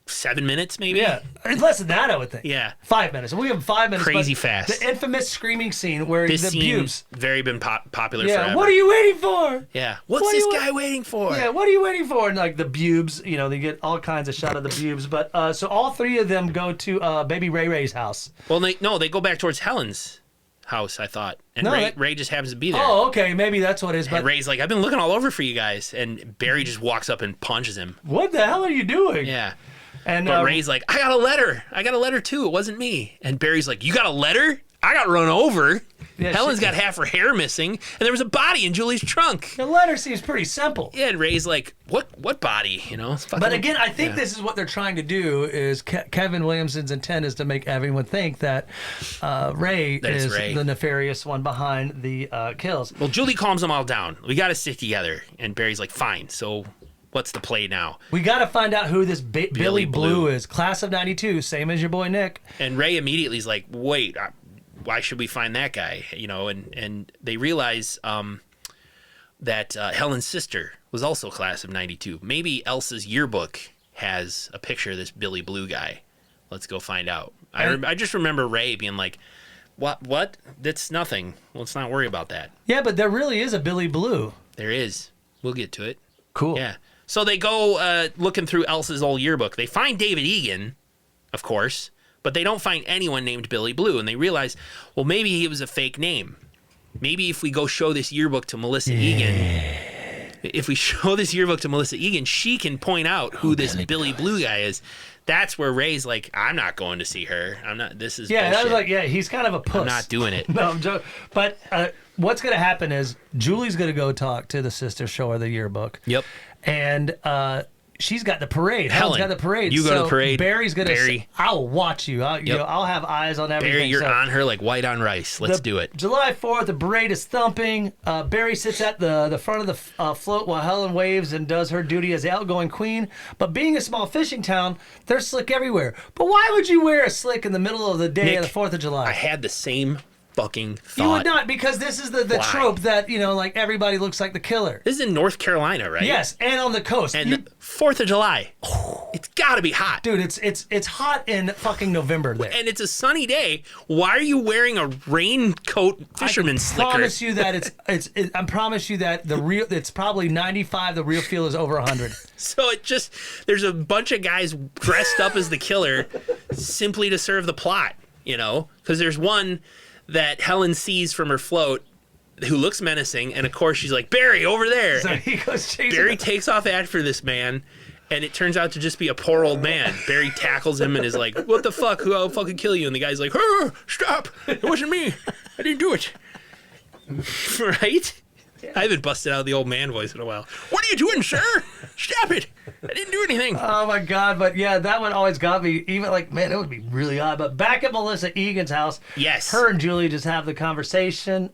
7 minutes, maybe. yeah, it's less than that, I would think. Yeah. 5 minutes. We have 5 minutes. Crazy but fast. The infamous screaming scene where This the scene pubes. very been popular Yeah. forever. What are you waiting for? Yeah. What's What are this you guy waiting for? Yeah. What are you waiting for? And like the pubes, they get all kinds of shot of the pubes. But so all three of them go to Baby Ray Ray's house. Well, they go back towards Helen's house, I thought. And No, Ray just happens to be there. Oh, okay, maybe that's what it is. But And Ray's like, I've been looking all over for you guys. And Barry just walks up and punches him. what the hell are you doing? Yeah. And But Ray's like, I got a letter. I got a letter too. It wasn't me. And Barry's like, you got a letter? I got run over. Yeah, Helen's she- got half her hair missing. And there was a body in Julie's trunk. the letter seems pretty simple. Yeah, and Ray's like, what body? It's fucking, But again, I think yeah. this is what they're trying to do. Is Kevin Williamson's intent is to make everyone think that Ray That it's is Ray. the nefarious one behind the kills. Well, Julie calms them all down. We got to stick together. And Barry's like, fine. So what's the play now? We got to find out who this Billy Blue Blue. is. Class of '92, same as your boy Nick. And Ray immediately is like, wait, why should we find that guy? And they realize that Helen's sister was also class of 92. Maybe Elsa's yearbook has a picture of this Billy Blue guy. Let's go find out. I just remember Ray being like, what? That's nothing. Let's not worry about that. Yeah, but there really is a Billy Blue. There is. We'll get to it. Cool. Yeah. So they go looking through Elsa's old yearbook. They find David Egan, of course, but they don't find anyone named Billy Blue. And they realize, well, maybe he was a fake name. Maybe if we go show this yearbook to Melissa Egan, if we show this yearbook to Melissa Egan, she can point out who this Billy Blue guy is. That's where Ray's like, I'm not going to see her. I'm not. This is Yeah, bullshit. that was like, yeah, he's kind of a puss. I'm not doing it. No, I'm joking. But what's going to happen is Julie's going to go talk to the sister, show her the yearbook. Yep. And she's got the parade. Helen, Helen's got the parade. you go to So the parade. Barry's going to Barry. I'll watch you. I'll have eyes on everything. Barry, you're So on her like white on rice. Let's do it. July 4th, the parade is thumping. Barry sits at the front of the float while Helen waves and does her duty as the outgoing queen. But being a small fishing town, there's slick everywhere. But why would you wear a slick in the middle of the day Nick, of the 4th of July? I had the same fucking thought. You would not, because this is the Why? trope that, like everybody looks like the killer. This is in North Carolina, right? Yes, and on the coast. And 4th of July. It's got to be hot. Dude, it's hot in fucking November there. And it's a sunny day. Why are you wearing a raincoat fisherman slicker? I promise you that I promise you that it's probably 95. The real feel is over 100. So there's a bunch of guys dressed up as the killer simply to serve the plot, because there's one that Helen sees from her float who looks menacing, and of course she's like, Barry, over there. So And he goes chasing. Barry takes off after this man, and it turns out to just be a poor old man. Barry tackles him and is like, what the fuck? Who I'll fucking kill you? And the guy's like, stop. It wasn't me. I didn't do it. Right? I haven't busted out the old man voice in a while. What are you doing, sir? Stop it. I didn't do anything. Oh my God! But yeah, that one always got me. Even like, man, it would be really odd. But back at Melissa Egan's house, Yes. her and Julie just have the conversation.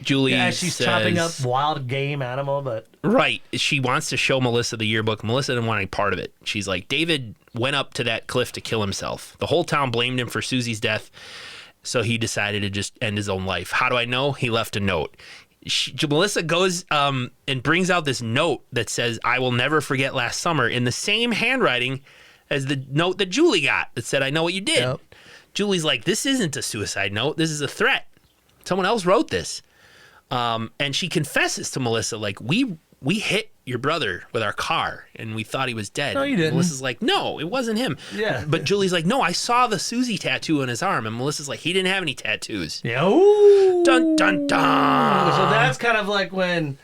Julie She's says, chopping up wild game animal, but right. She wants to show Melissa the yearbook. Melissa didn't want any part of it. She's like, David went up to that cliff to kill himself. The whole town blamed him for Susie's death, so he decided to just end his own life. How do I know? He left a note. Melissa goes and brings out this note that says, I will never forget last summer, in the same handwriting as the note that Julie got that said, I know what you did. Yep. Julie's like, this isn't a suicide note. This is a threat. Someone else wrote this. And she confesses to Melissa, like, we hit your brother with our car and we thought he was dead. No, you didn't. Melissa's like, no, it wasn't him. Yeah. But Julie's like, no, I saw the Susie tattoo on his arm. And Melissa's like, he didn't have any tattoos. yeah. Ooh. Dun, dun, dun. So that's kind of like when,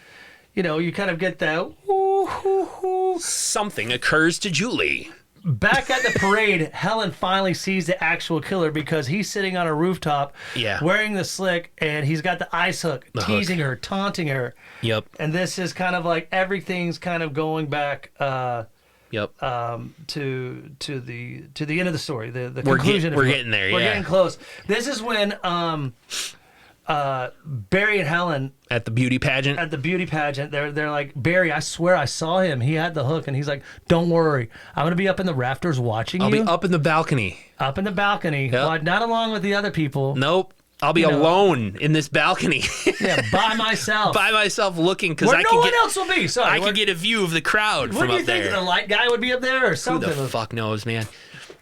you kind of get that. Ooh, ooh, ooh. Something occurs to Julie. Back at the parade, Helen finally sees the actual killer because he's sitting on a rooftop, wearing the slick, and he's got the ice hook, teasing her, taunting her. Yep. And this is kind of like everything's kind of going back Yep. to the end of the story, the We're conclusion. we're getting there, We're yeah. getting close. This is when Barry and Helen At the beauty pageant. at the beauty pageant, they're like, Barry, I swear I saw him. He had the hook, and he's like, don't worry, I'm gonna be up in the rafters watching I'll you. be up in the balcony. Up in the balcony, but not along with the other people. Nope. I'll be alone in this balcony. Yeah, by myself. By myself looking because Where I no can one get else will be. Sorry, I can get a view of the crowd What from do you up think? there. The light guy would be up there or Who something? the fuck knows, man?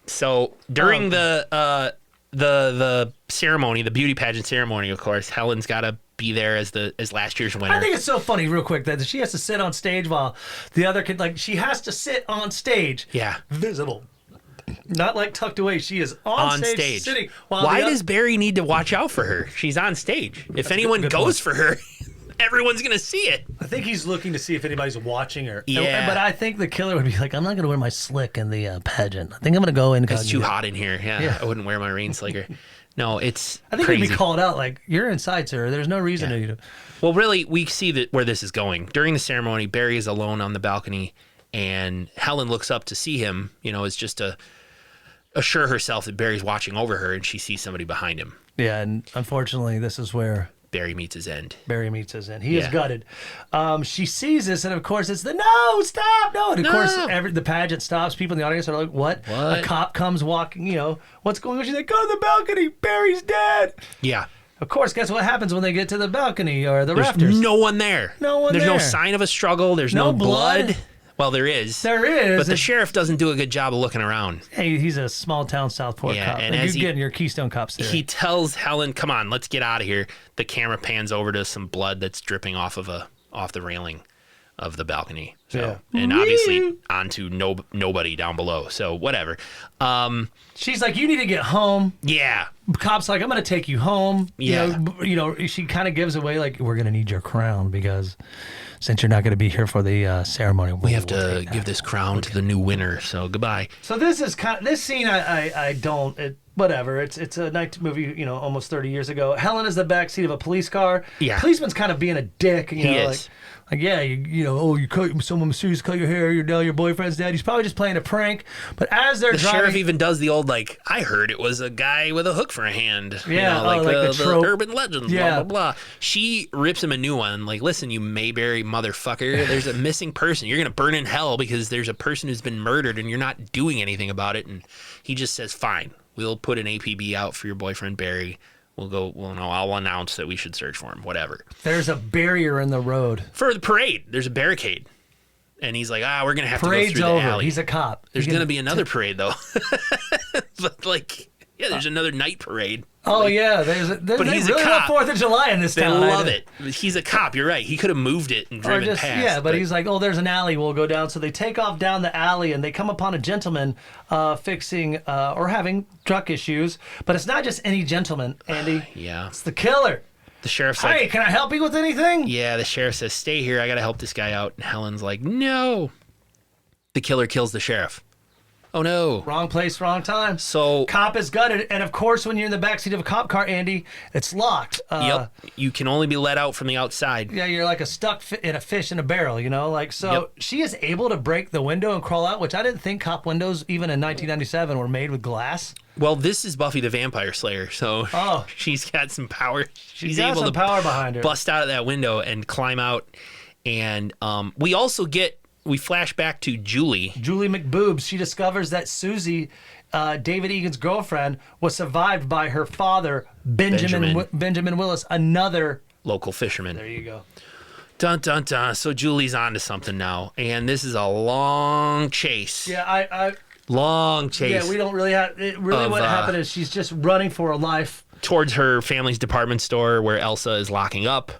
So during the ceremony, the beauty pageant ceremony, of course, Helen's got to be there as last year's winner. I think it's so funny, real quick, that she has to sit on stage while the other kid, like, she has to sit on stage. Yeah. Visible. Not like tucked away. She is on stage. Sitting while Why does Barry need to watch out for her? She's on stage. If anyone good goes point. for her, everyone's going to see it. I think he's looking to see if anybody's watching her. Yeah. But I think the killer would be like, I'm not going to wear my slick in the pageant. I think I'm going to go in. It's too hot in here. Yeah. I wouldn't wear my rain slicker. No, it's I think crazy. he'd be called out like, you're inside, sir. There's no reason to. Well, really, we see where this is going. During the ceremony, Barry is alone on the balcony, and Helen looks up to see him, it's just to assure herself that Barry's watching over her, and she sees somebody behind him. Yeah, and unfortunately, this is where Barry meets his end. Barry meets his end. He is gutted. She sees this, and of course, it's no, stop, no. And of course, the pageant stops. People in the audience are like, what? A cop comes walking, what's going on? She's like, go to the balcony. Barry's dead. Yeah. Of course, guess what happens when they get to the balcony or the There's rafters? no one there. There's no there. sign of a struggle. There's No no blood. blood. Well, there is. There is. But the sheriff doesn't do a good job of looking around. Hey, he's a small town Southport cop. And Like, as you're getting your Keystone Cops there. He tells Helen, come on, let's get out of here. The camera pans over to some blood that's dripping off the railing of the balcony. So, and obviously onto nobody down below. So whatever. She's like, you need to get home. Yeah. Cop's like, I'm going to take you home. Yeah. She kind of gives away like, we're going to need your crown because since you're not going to be here for the ceremony, We have to give this crown to the new winner. So goodbye. So this is this scene. I don't. Whatever. It's a night movie. Almost 30 years ago. Helen is the backseat of a police car. Yeah. Policeman's kind of being a dick. He is. Like yeah, you cut someone mysterious cut your hair. You're your boyfriend's dead. He's probably just playing a prank. But as they're The driving, sheriff even does the old, like, I heard it was a guy with a hook for a hand. Yeah, like the trope. urban legends, Yeah. blah, blah, blah. She rips him a new one. Like, listen, you Mayberry motherfucker. There's a missing person. You're going to burn in hell because there's a person who's been murdered and you're not doing anything about it. And he just says, fine, we'll put an APB out for your boyfriend, Barry. I'll announce that we should search for him, whatever. there's a barrier in the road. For the parade, there's a barricade. And he's like, we're going to have Parade's to go through the over. alley. He's a cop. There's going to be another parade, though. But, there's another night parade. Oh yeah, they he's a really cop. love 4th of July in this They town. love it. He's a cop. You're right. He could have moved it and driven past. Yeah, but he's like, oh, there's an alley. We'll go down. So they take off down the alley, and they come upon a gentleman fixing or having truck issues. But it's not just any gentleman, Andy. Yeah. It's the killer. The sheriff's Hey, like, can I help you with anything? yeah, the sheriff says, stay here. I got to help this guy out. And Helen's like, no. The killer kills the sheriff. Oh no. Wrong place, wrong time. So Cop is gutted, and of course, when you're in the backseat of a cop car, Andy, it's locked. yep, you can only be let out from the outside. Yeah, you're like in a fish in a barrel, you know? Like, so Yep. she is able to break the window and crawl out, which I didn't think cop windows, even in 1997, were made with glass. Well, this is Buffy the Vampire Slayer, so she's got some power. She's got able some to power behind her. bust out of that window and climb out. And we flash back to Julie. Julie McBoobs, she discovers that Susie, David Egan's girlfriend, was survived by her father, Benjamin Willis, another Local fisherman. There you go. Dun, dun, dun. So Julie's onto something now. And this is a long chase. Yeah, Long chase. Yeah, we don't really have. What happened is she's just running for her life towards her family's department store where Elsa is locking up.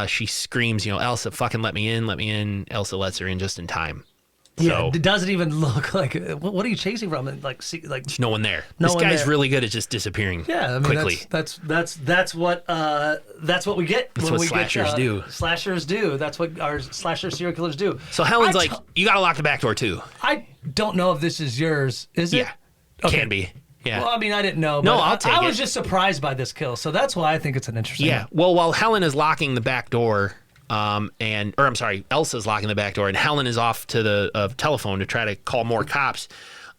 She screams, Elsa, fucking let me in, let me in. Elsa lets her in just in time. Yeah, it doesn't even look like. What are you chasing from? There's no one there. No this one guy's there. really good at just disappearing. Yeah, I mean, quickly. That's what we get. That's when what we slashers get, do. Slashers do. That's what our slasher serial killers do. So Helen's like, you gotta lock the back door too. I don't know if this is yours. Is it? Yeah, Okay. can be. Yeah. Well, I mean, I didn't know. No, but I'll take I was it. just surprised by this kill, so that's why I think it's an interesting. Yeah. Well, while Helen is locking the back door, Elsa's locking the back door, and Helen is off to the telephone to try to call more cops.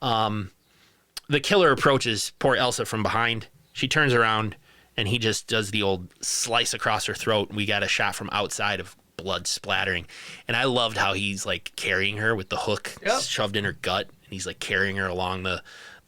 The killer approaches poor Elsa from behind. She turns around, and he just does the old slice across her throat. We got a shot from outside of blood splattering, and I loved how he's like carrying her with the hook shoved in her gut, and he's like carrying her along the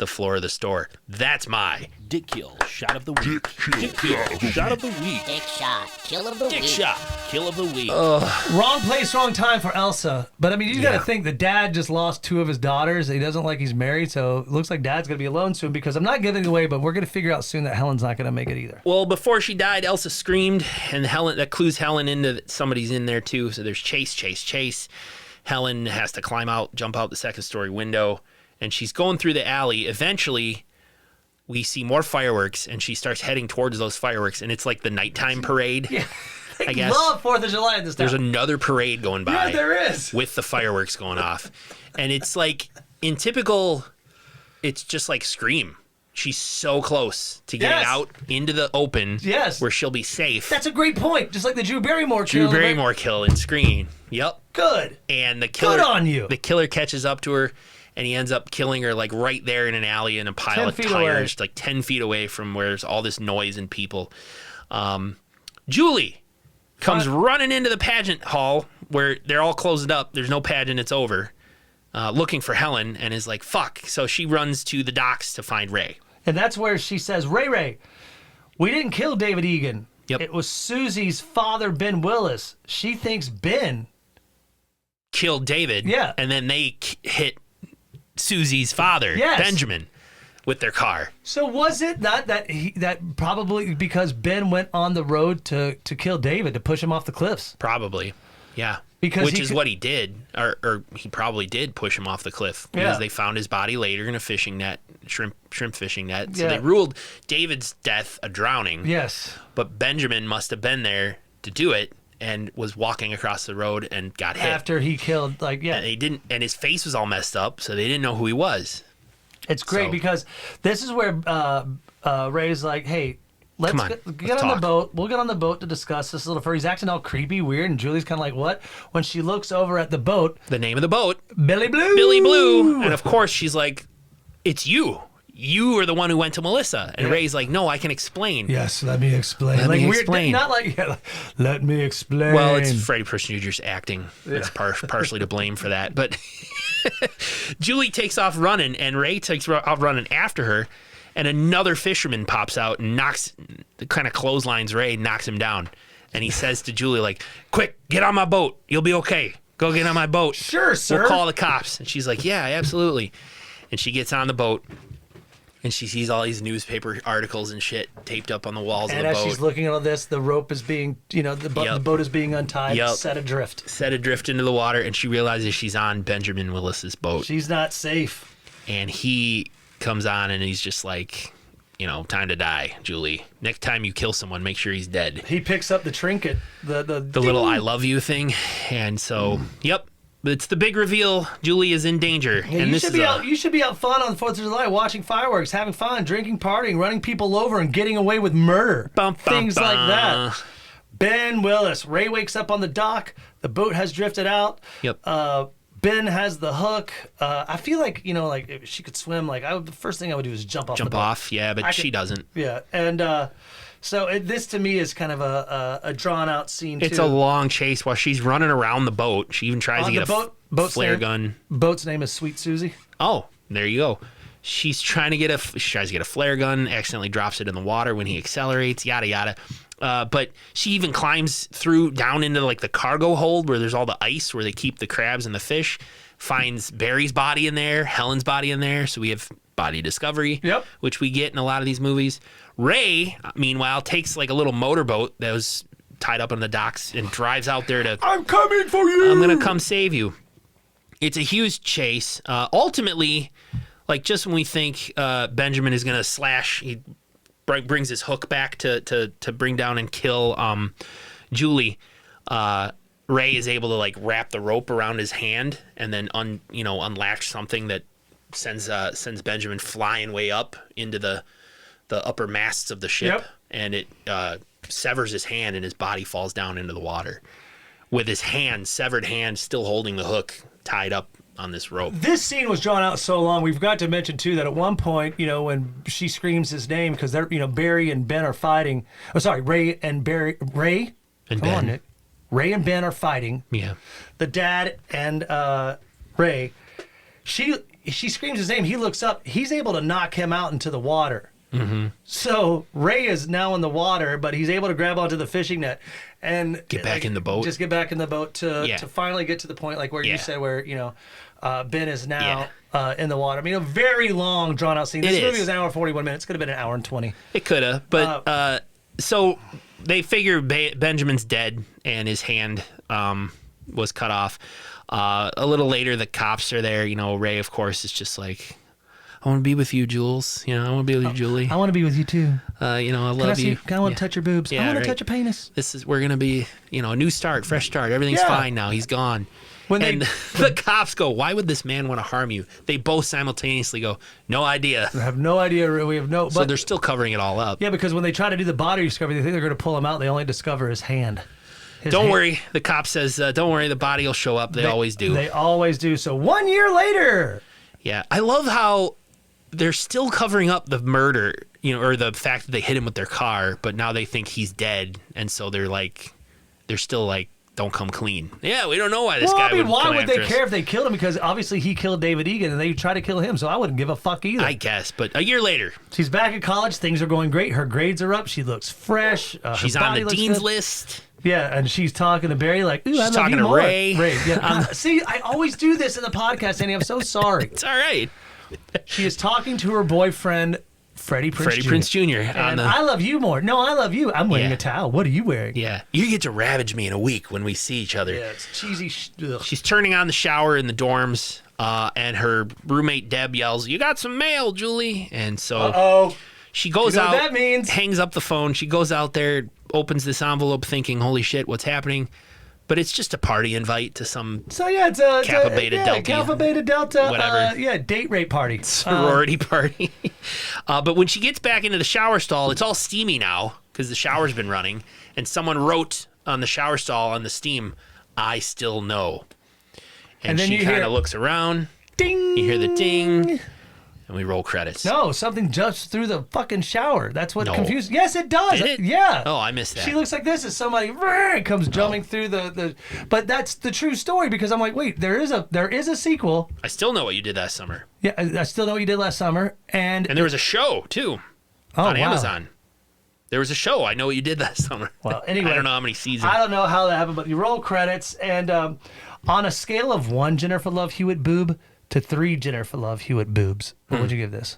floor of the store. That's my Dick Kill, Shot of the Week. Dick Kill, Shot of the Week. Dick shot, kill of the Dick week. Shot, Kill of the Week. Wrong place, wrong time for Elsa. But I mean, you got to think the dad just lost 2 of his daughters. He doesn't like he's married, so it looks like dad's gonna be alone soon. Because I'm not giving it away, but we're gonna figure out soon that Helen's not gonna make it either. Well, before she died, Elsa screamed, and that clues Helen into somebody's in there too. So there's chase. Helen has to climb out, jump out the second story window, and she's going through the alley. Eventually, we see more fireworks, and she starts heading towards those fireworks, and it's like the nighttime parade. Yeah, I guess. Love 4th of July in this town. There's another parade going by. Yeah, there is. With the fireworks going off. And it's like, in typical, it's just like Scream. She's so close to getting out into the open where she'll be safe. That's a great point. Just like the Drew Barrymore kill. Drew Barrymore kill in Scream. Yep. Good. And the killer, Good on you. The killer catches up to her, and he ends up killing her like right there in an alley in a pile of 10 feet tires, away. like 10 feet away from where there's all this noise and people. Julie comes running into the pageant hall where they're all closed up. There's no pageant. It's over. Looking for Helen, and is like, fuck. So she runs to the docks to find Ray. And that's where she says, Ray, we didn't kill David Egan. Yep. It was Susie's father, Ben Willis. She thinks Ben killed David. Yeah. And then they hit Susie's father, Yes. Benjamin, with their car. So was it not that probably because Ben went on the road to kill David, to push him off the cliffs? Probably. Yeah. Because what he did, or he probably did push him off the cliff because they found his body later in a fishing net, shrimp fishing net. So they ruled David's death a drowning. Yes. But Benjamin must have been there to do it and was walking across the road and got hit. After he killed, And they didn't, and his face was all messed up, so they didn't know who he was. It's great because this is where Ray's like, hey, let's get on the boat. We'll get on the boat to discuss this a little further. He's acting all creepy, weird, and Julie's kind of like, what? When she looks over at the boat. The name of the boat. Billy Blue. Billy Blue. And of course she's like, it's you. You are the one who went to Melissa. And Ray's like, no, I can explain. Yes, let me explain. Let me weird, explain. Not like, let me explain. Well, it's Freddy Prinze Jr.'s acting. It's partially to blame for that. But Julie takes off running, and Ray takes off running after her, and another fisherman pops out and kind of clotheslines Ray, knocks him down. And he says to Julie, like, quick, get on my boat. You'll be okay. Go get on my boat. Sure, sir. We'll call the cops. And she's like, yeah, absolutely. And she gets on the boat. And she sees all these newspaper articles and shit taped up on the walls of the boat. And as she's looking at all this, the rope is being, the boat is being untied, set adrift. Set adrift into the water, and she realizes she's on Benjamin Willis's boat. She's not safe. And he comes on, and he's just like, time to die, Julie. Next time you kill someone, make sure he's dead. He picks up the trinket, the little I love you thing. And so, it's the big reveal. Julie is in danger, Yeah, and you this should is be out. You should be out fun on the 4th of July, watching fireworks, having fun, drinking, partying, running people over, and getting away with murder. Bum, bum, Things like bum. that. Ben Willis. Ray wakes up on the dock. The boat has drifted out. Yep. Ben has the hook. I feel like like if she could swim. Like the first thing I would do is jump off. Jump the boat. off, yeah, but she doesn't. Yeah, and so this to me is kind of a drawn out scene. It's too. a long chase while she's running around the boat. She even tries to get a flare gun. Boat's name is Sweet Susie. Oh, there you go. She tries to get a flare gun, accidentally drops it in the water when he accelerates, yada yada. But she even climbs down into like the cargo hold where there's all the ice where they keep the crabs and the fish. Finds Barry's body in there, Helen's body in there. So we have body discovery, which we get in a lot of these movies. Ray, meanwhile, takes like a little motorboat that was tied up on the docks and drives out there to. I'm coming for you. I'm gonna come save you. It's a huge chase. Ultimately, like just when we think Benjamin is gonna slash, he brings his hook back to bring down and kill Julie. Ray is able to like wrap the rope around his hand and then unlatch something that sends Benjamin flying way up into the upper masts of the ship, and it severs his hand and his body falls down into the water with his severed hand still holding the hook tied up on this rope. This scene was drawn out so long. We forgot to mention too that at one point, when she screams his name because they're, Barry and Ben are fighting. Oh, sorry, Ray and Ben. Ray and Ben are fighting. Yeah. The dad and Ray. She screams his name. He looks up. He's able to knock him out into the water. Mm-hmm. So Ray is now in the water, but he's able to grab onto the fishing net and get back in the boat. Just get back in the boat to finally get to the point like where you said where Ben is now in the water. I mean, a very long, drawn out scene. This movie was an hour and 41 minutes. Could have been an hour and 20. It could have, but so they figure Benjamin's dead and his hand was cut off. A little later, the cops are there. Ray, of course, is just like, I want to be with you, Jules. I want to be with you, Julie. I want to be with you too. I love you. I want to touch your boobs. I want to touch your penis. We're gonna be, a new start, fresh start. Everything's fine now. He's gone. The cops go, why would this man want to harm you? They both simultaneously go, no idea. I have no idea. We have no. So they're still covering it all up. Yeah, because when they try to do the body discovery, they think they're going to pull him out. They only discover his hand. Don't worry. The cop says, don't worry. The body will show up. They always do. They always do. So 1 year later. Yeah. I love how they're still covering up the murder, or the fact that they hit him with their car, but now they think he's dead. And so they're still like, don't come clean. Yeah, we don't know why this guy would come why would they after care us. if they killed him? Because obviously he killed David Egan and they tried to kill him, so I wouldn't give a fuck either. I guess, but a year later. She's back at college. Things are going great. Her grades are up. She looks fresh. She's on the dean's list. Yeah, and she's talking to Barry like, ooh, she's talking to Ray. Yeah. See, I always do this in the podcast, Andy. I'm so sorry. It's all right. She is talking to her boyfriend, Freddy Prinze Jr. And I love you more. No, I love you. I'm wearing a towel. What are you wearing? Yeah. You get to ravage me in a week when we see each other. Yeah, it's cheesy. She's turning on the shower in the dorms, and her roommate Deb yells, "You got some mail, Julie." And so she goes out, what that means. Hangs up the phone. She goes out there, opens this envelope thinking, holy shit, what's happening? But it's just a party invite to some it's a Kappa Beta Delta. Kappa Beta Delta, whatever. Date rape party. Sorority party. But when she gets back into the shower stall, it's all steamy now because the shower's been running. And someone wrote on the shower stall on the steam, "I still know." And then she kind of looks around. Ding! You hear the ding. And we roll credits. No, something jumps through the fucking shower. That's what confused. Yes, it does. Did it? Yeah. Oh, I missed that. She looks like this as somebody comes jumping through the. But that's the true story because I'm like, wait, there is a sequel. I still know what you did last summer. Yeah, I still know what you did last summer, and there was a show too on Amazon. There was a show. I know what you did last summer. Well, anyway, I don't know how many seasons. I don't know how that happened, but you roll credits, and on a scale of 1 Jennifer Love Hewitt boob to 3 Jennifer Love Hewitt boobs, what would you give this?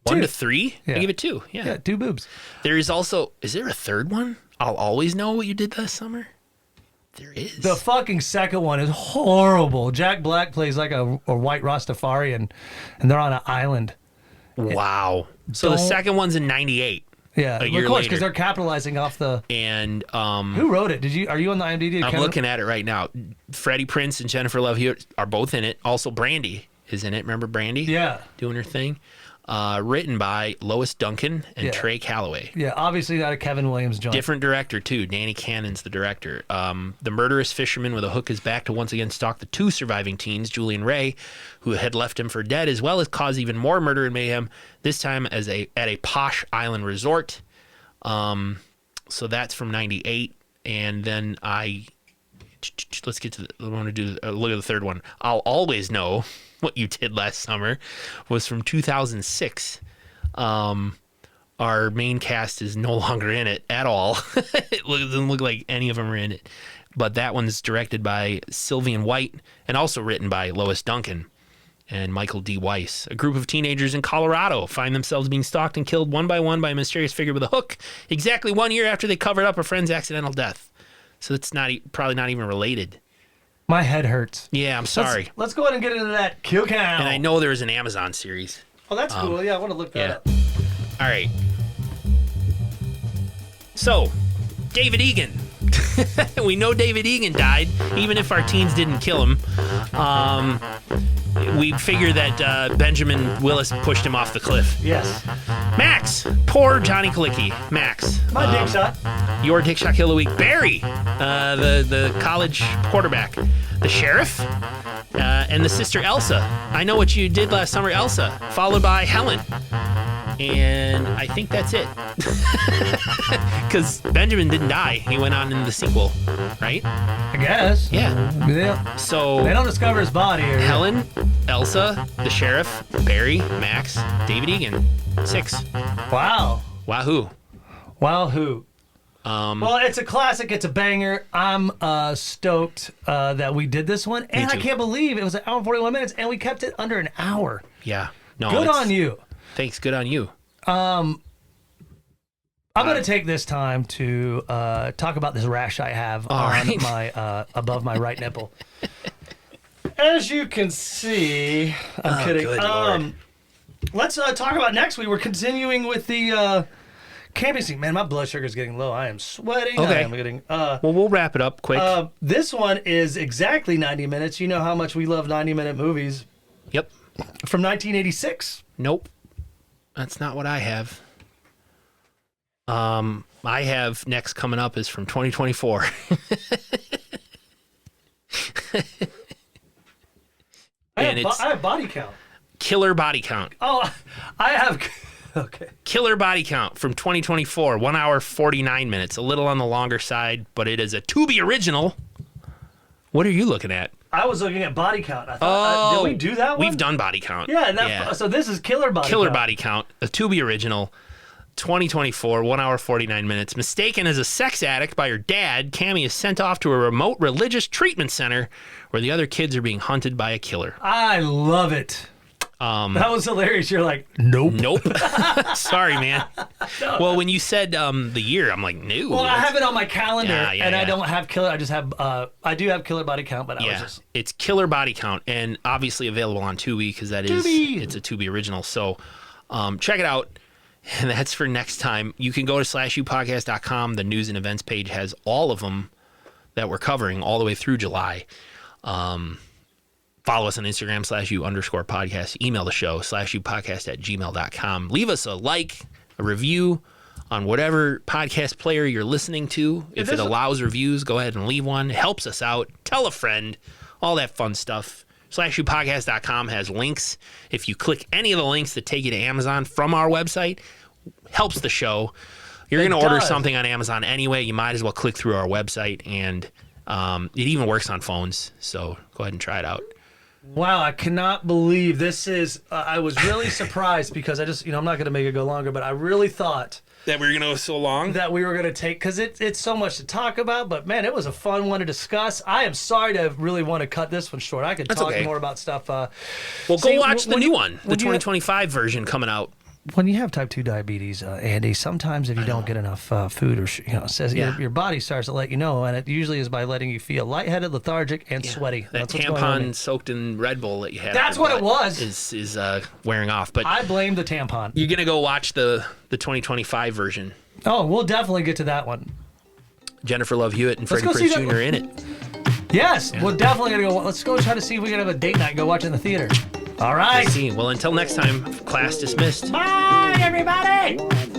1 to 3? Yeah. I give it 2. Yeah, 2 boobs. There is also, is there a third one? I'll always know what you did last summer. There is. The fucking second one is horrible. Jack Black plays like a white Rastafarian, and they're on an island. Wow. So the second one's in 98. Yeah, a of year course, later. because they're capitalizing off the. And Who wrote it? Are you on the IMDb? I'm looking at it right now. Freddie Prinze and Jennifer Love Hewitt are both in it. Also, Brandy is in it. Remember Brandy? Yeah. Doing her thing. Written by Lois Duncan and Trey Calloway. Yeah, obviously not a Kevin Williams joint. Different director, too. Danny Cannon's the director. The murderous fisherman with a hook is back to once again stalk the two surviving teens, Julie and Ray, who had left him for dead, as well as cause even more murder and mayhem, this time at a posh island resort. So that's from 98. And then let's get to I want to do look at the third one. I'll Always Know What You Did Last Summer was from 2006. Our main cast is no longer in it at all. It doesn't look like any of them are in it. But that one's directed by Sylvian White and also written by Lois Duncan and Michael D. Weiss. A group of teenagers in Colorado find themselves being stalked and killed one by one by a mysterious figure with a hook exactly 1 year after they covered up a friend's accidental death. So it's probably not even related. My head hurts. Yeah, I'm sorry. Let's go ahead and get into that kill count. And I know there's an Amazon series. Oh, that's cool. Yeah, I want to look that up. All right. So, David Egan. We know David Egan died, even if our teens didn't kill him. We figure that Benjamin Willis pushed him off the cliff. Yes. Max, poor Johnny Kalicki. Max. My dick shot. Your dick shot kill of the week. Barry, the college quarterback. The sheriff, and the sister Elsa. I Know What You Did Last Summer, Elsa. Followed by Helen. And I think that's it. Because Benjamin didn't die. He went on in the sequel, right? I guess. Yeah. So They don't discover his body. Or Helen, Elsa, the sheriff, Barry, Max, David Egan. 6. Wow. Wahoo. Wow, who? Well, it's a classic. It's a banger. I'm stoked that we did this one. And I too. can't believe it was an hour and 41 minutes, and we kept it under an hour. Yeah. No. Good on you. Thanks. Good on you. I'm going to take this time to talk about this rash I have on my above my right nipple. As you can see, I'm kidding. Good Lord. Let's talk about next week. We're continuing with the camping scene. Man, my blood sugar is getting low. I am sweating. Okay. I am getting. Well, we'll wrap it up quick. This one is exactly 90 minutes. You know how much we love 90-minute movies. Yep. From 1986. Nope. That's not what I have. I have next coming up is from 2024. I have body count. Killer Body Count. Oh, I have. Okay. Killer Body Count from 2024. 1 hour, 49 minutes. A little on the longer side, but it is a Tubi original. What are you looking at? I was looking at body count. I thought, did we do that one? We've done Body Count. Yeah, so this is Killer Body Killer Count. Body Count, a Tubi original, 2024, 1 hour, 49 minutes. Mistaken as a sex addict by her dad, Cammie is sent off to a remote religious treatment center where the other kids are being hunted by a killer. I love it. That was hilarious. You're like, nope. Nope. Sorry, man. Well, when you said the year, I'm like, no. Well, I have it on my calendar, Yeah. I don't have Killer. I just have, I do have Killer Body Count, but I was just. It's Killer Body Count, and obviously available on Tubi because it's a Tubi original. So check it out. And that's for next time. You can go to slashupodcast.com. The news and events page has all of them that we're covering all the way through July. Follow us on Instagram, /u_podcast. Email the show, /upodcast@gmail.com. Leave us a like, a review on whatever podcast player you're listening to. If it allows reviews, go ahead and leave one. It helps us out. Tell a friend. All that fun stuff. /upodcast.com has links. If you click any of the links that take you to Amazon from our website, helps the show. You're going to order something on Amazon anyway. You might as well click through our website, and it even works on phones. So go ahead and try it out. Wow, I cannot believe this is. I was really surprised because I just, I'm not going to make it go longer, but I really thought That we were going to go so long? that we were going to take, because it's so much to talk about, but man, it was a fun one to discuss. I am sorry to really want to cut this one short. I could talk okay. more about stuff. Well, go watch the new one, the 2025 version coming out when you have type 2 diabetes, Andy, sometimes if you don't get enough food, or it says your body starts to let you know, and it usually is by letting you feel lightheaded, lethargic, and sweaty. That That's what's going on. tampon soaked in Red Bull that you had. That's what it was. Is wearing off. But I blame the tampon. you're gonna go watch the 2025 version. Oh, we'll definitely get to that one. Jennifer Love Hewitt and Let's Freddy go see Prinze that- Jr. in it. Yes, we're definitely gonna go. Let's go try to see if we can have a date night and go watch it in the theater. All right. See. Well, until next time, class dismissed. Bye, everybody.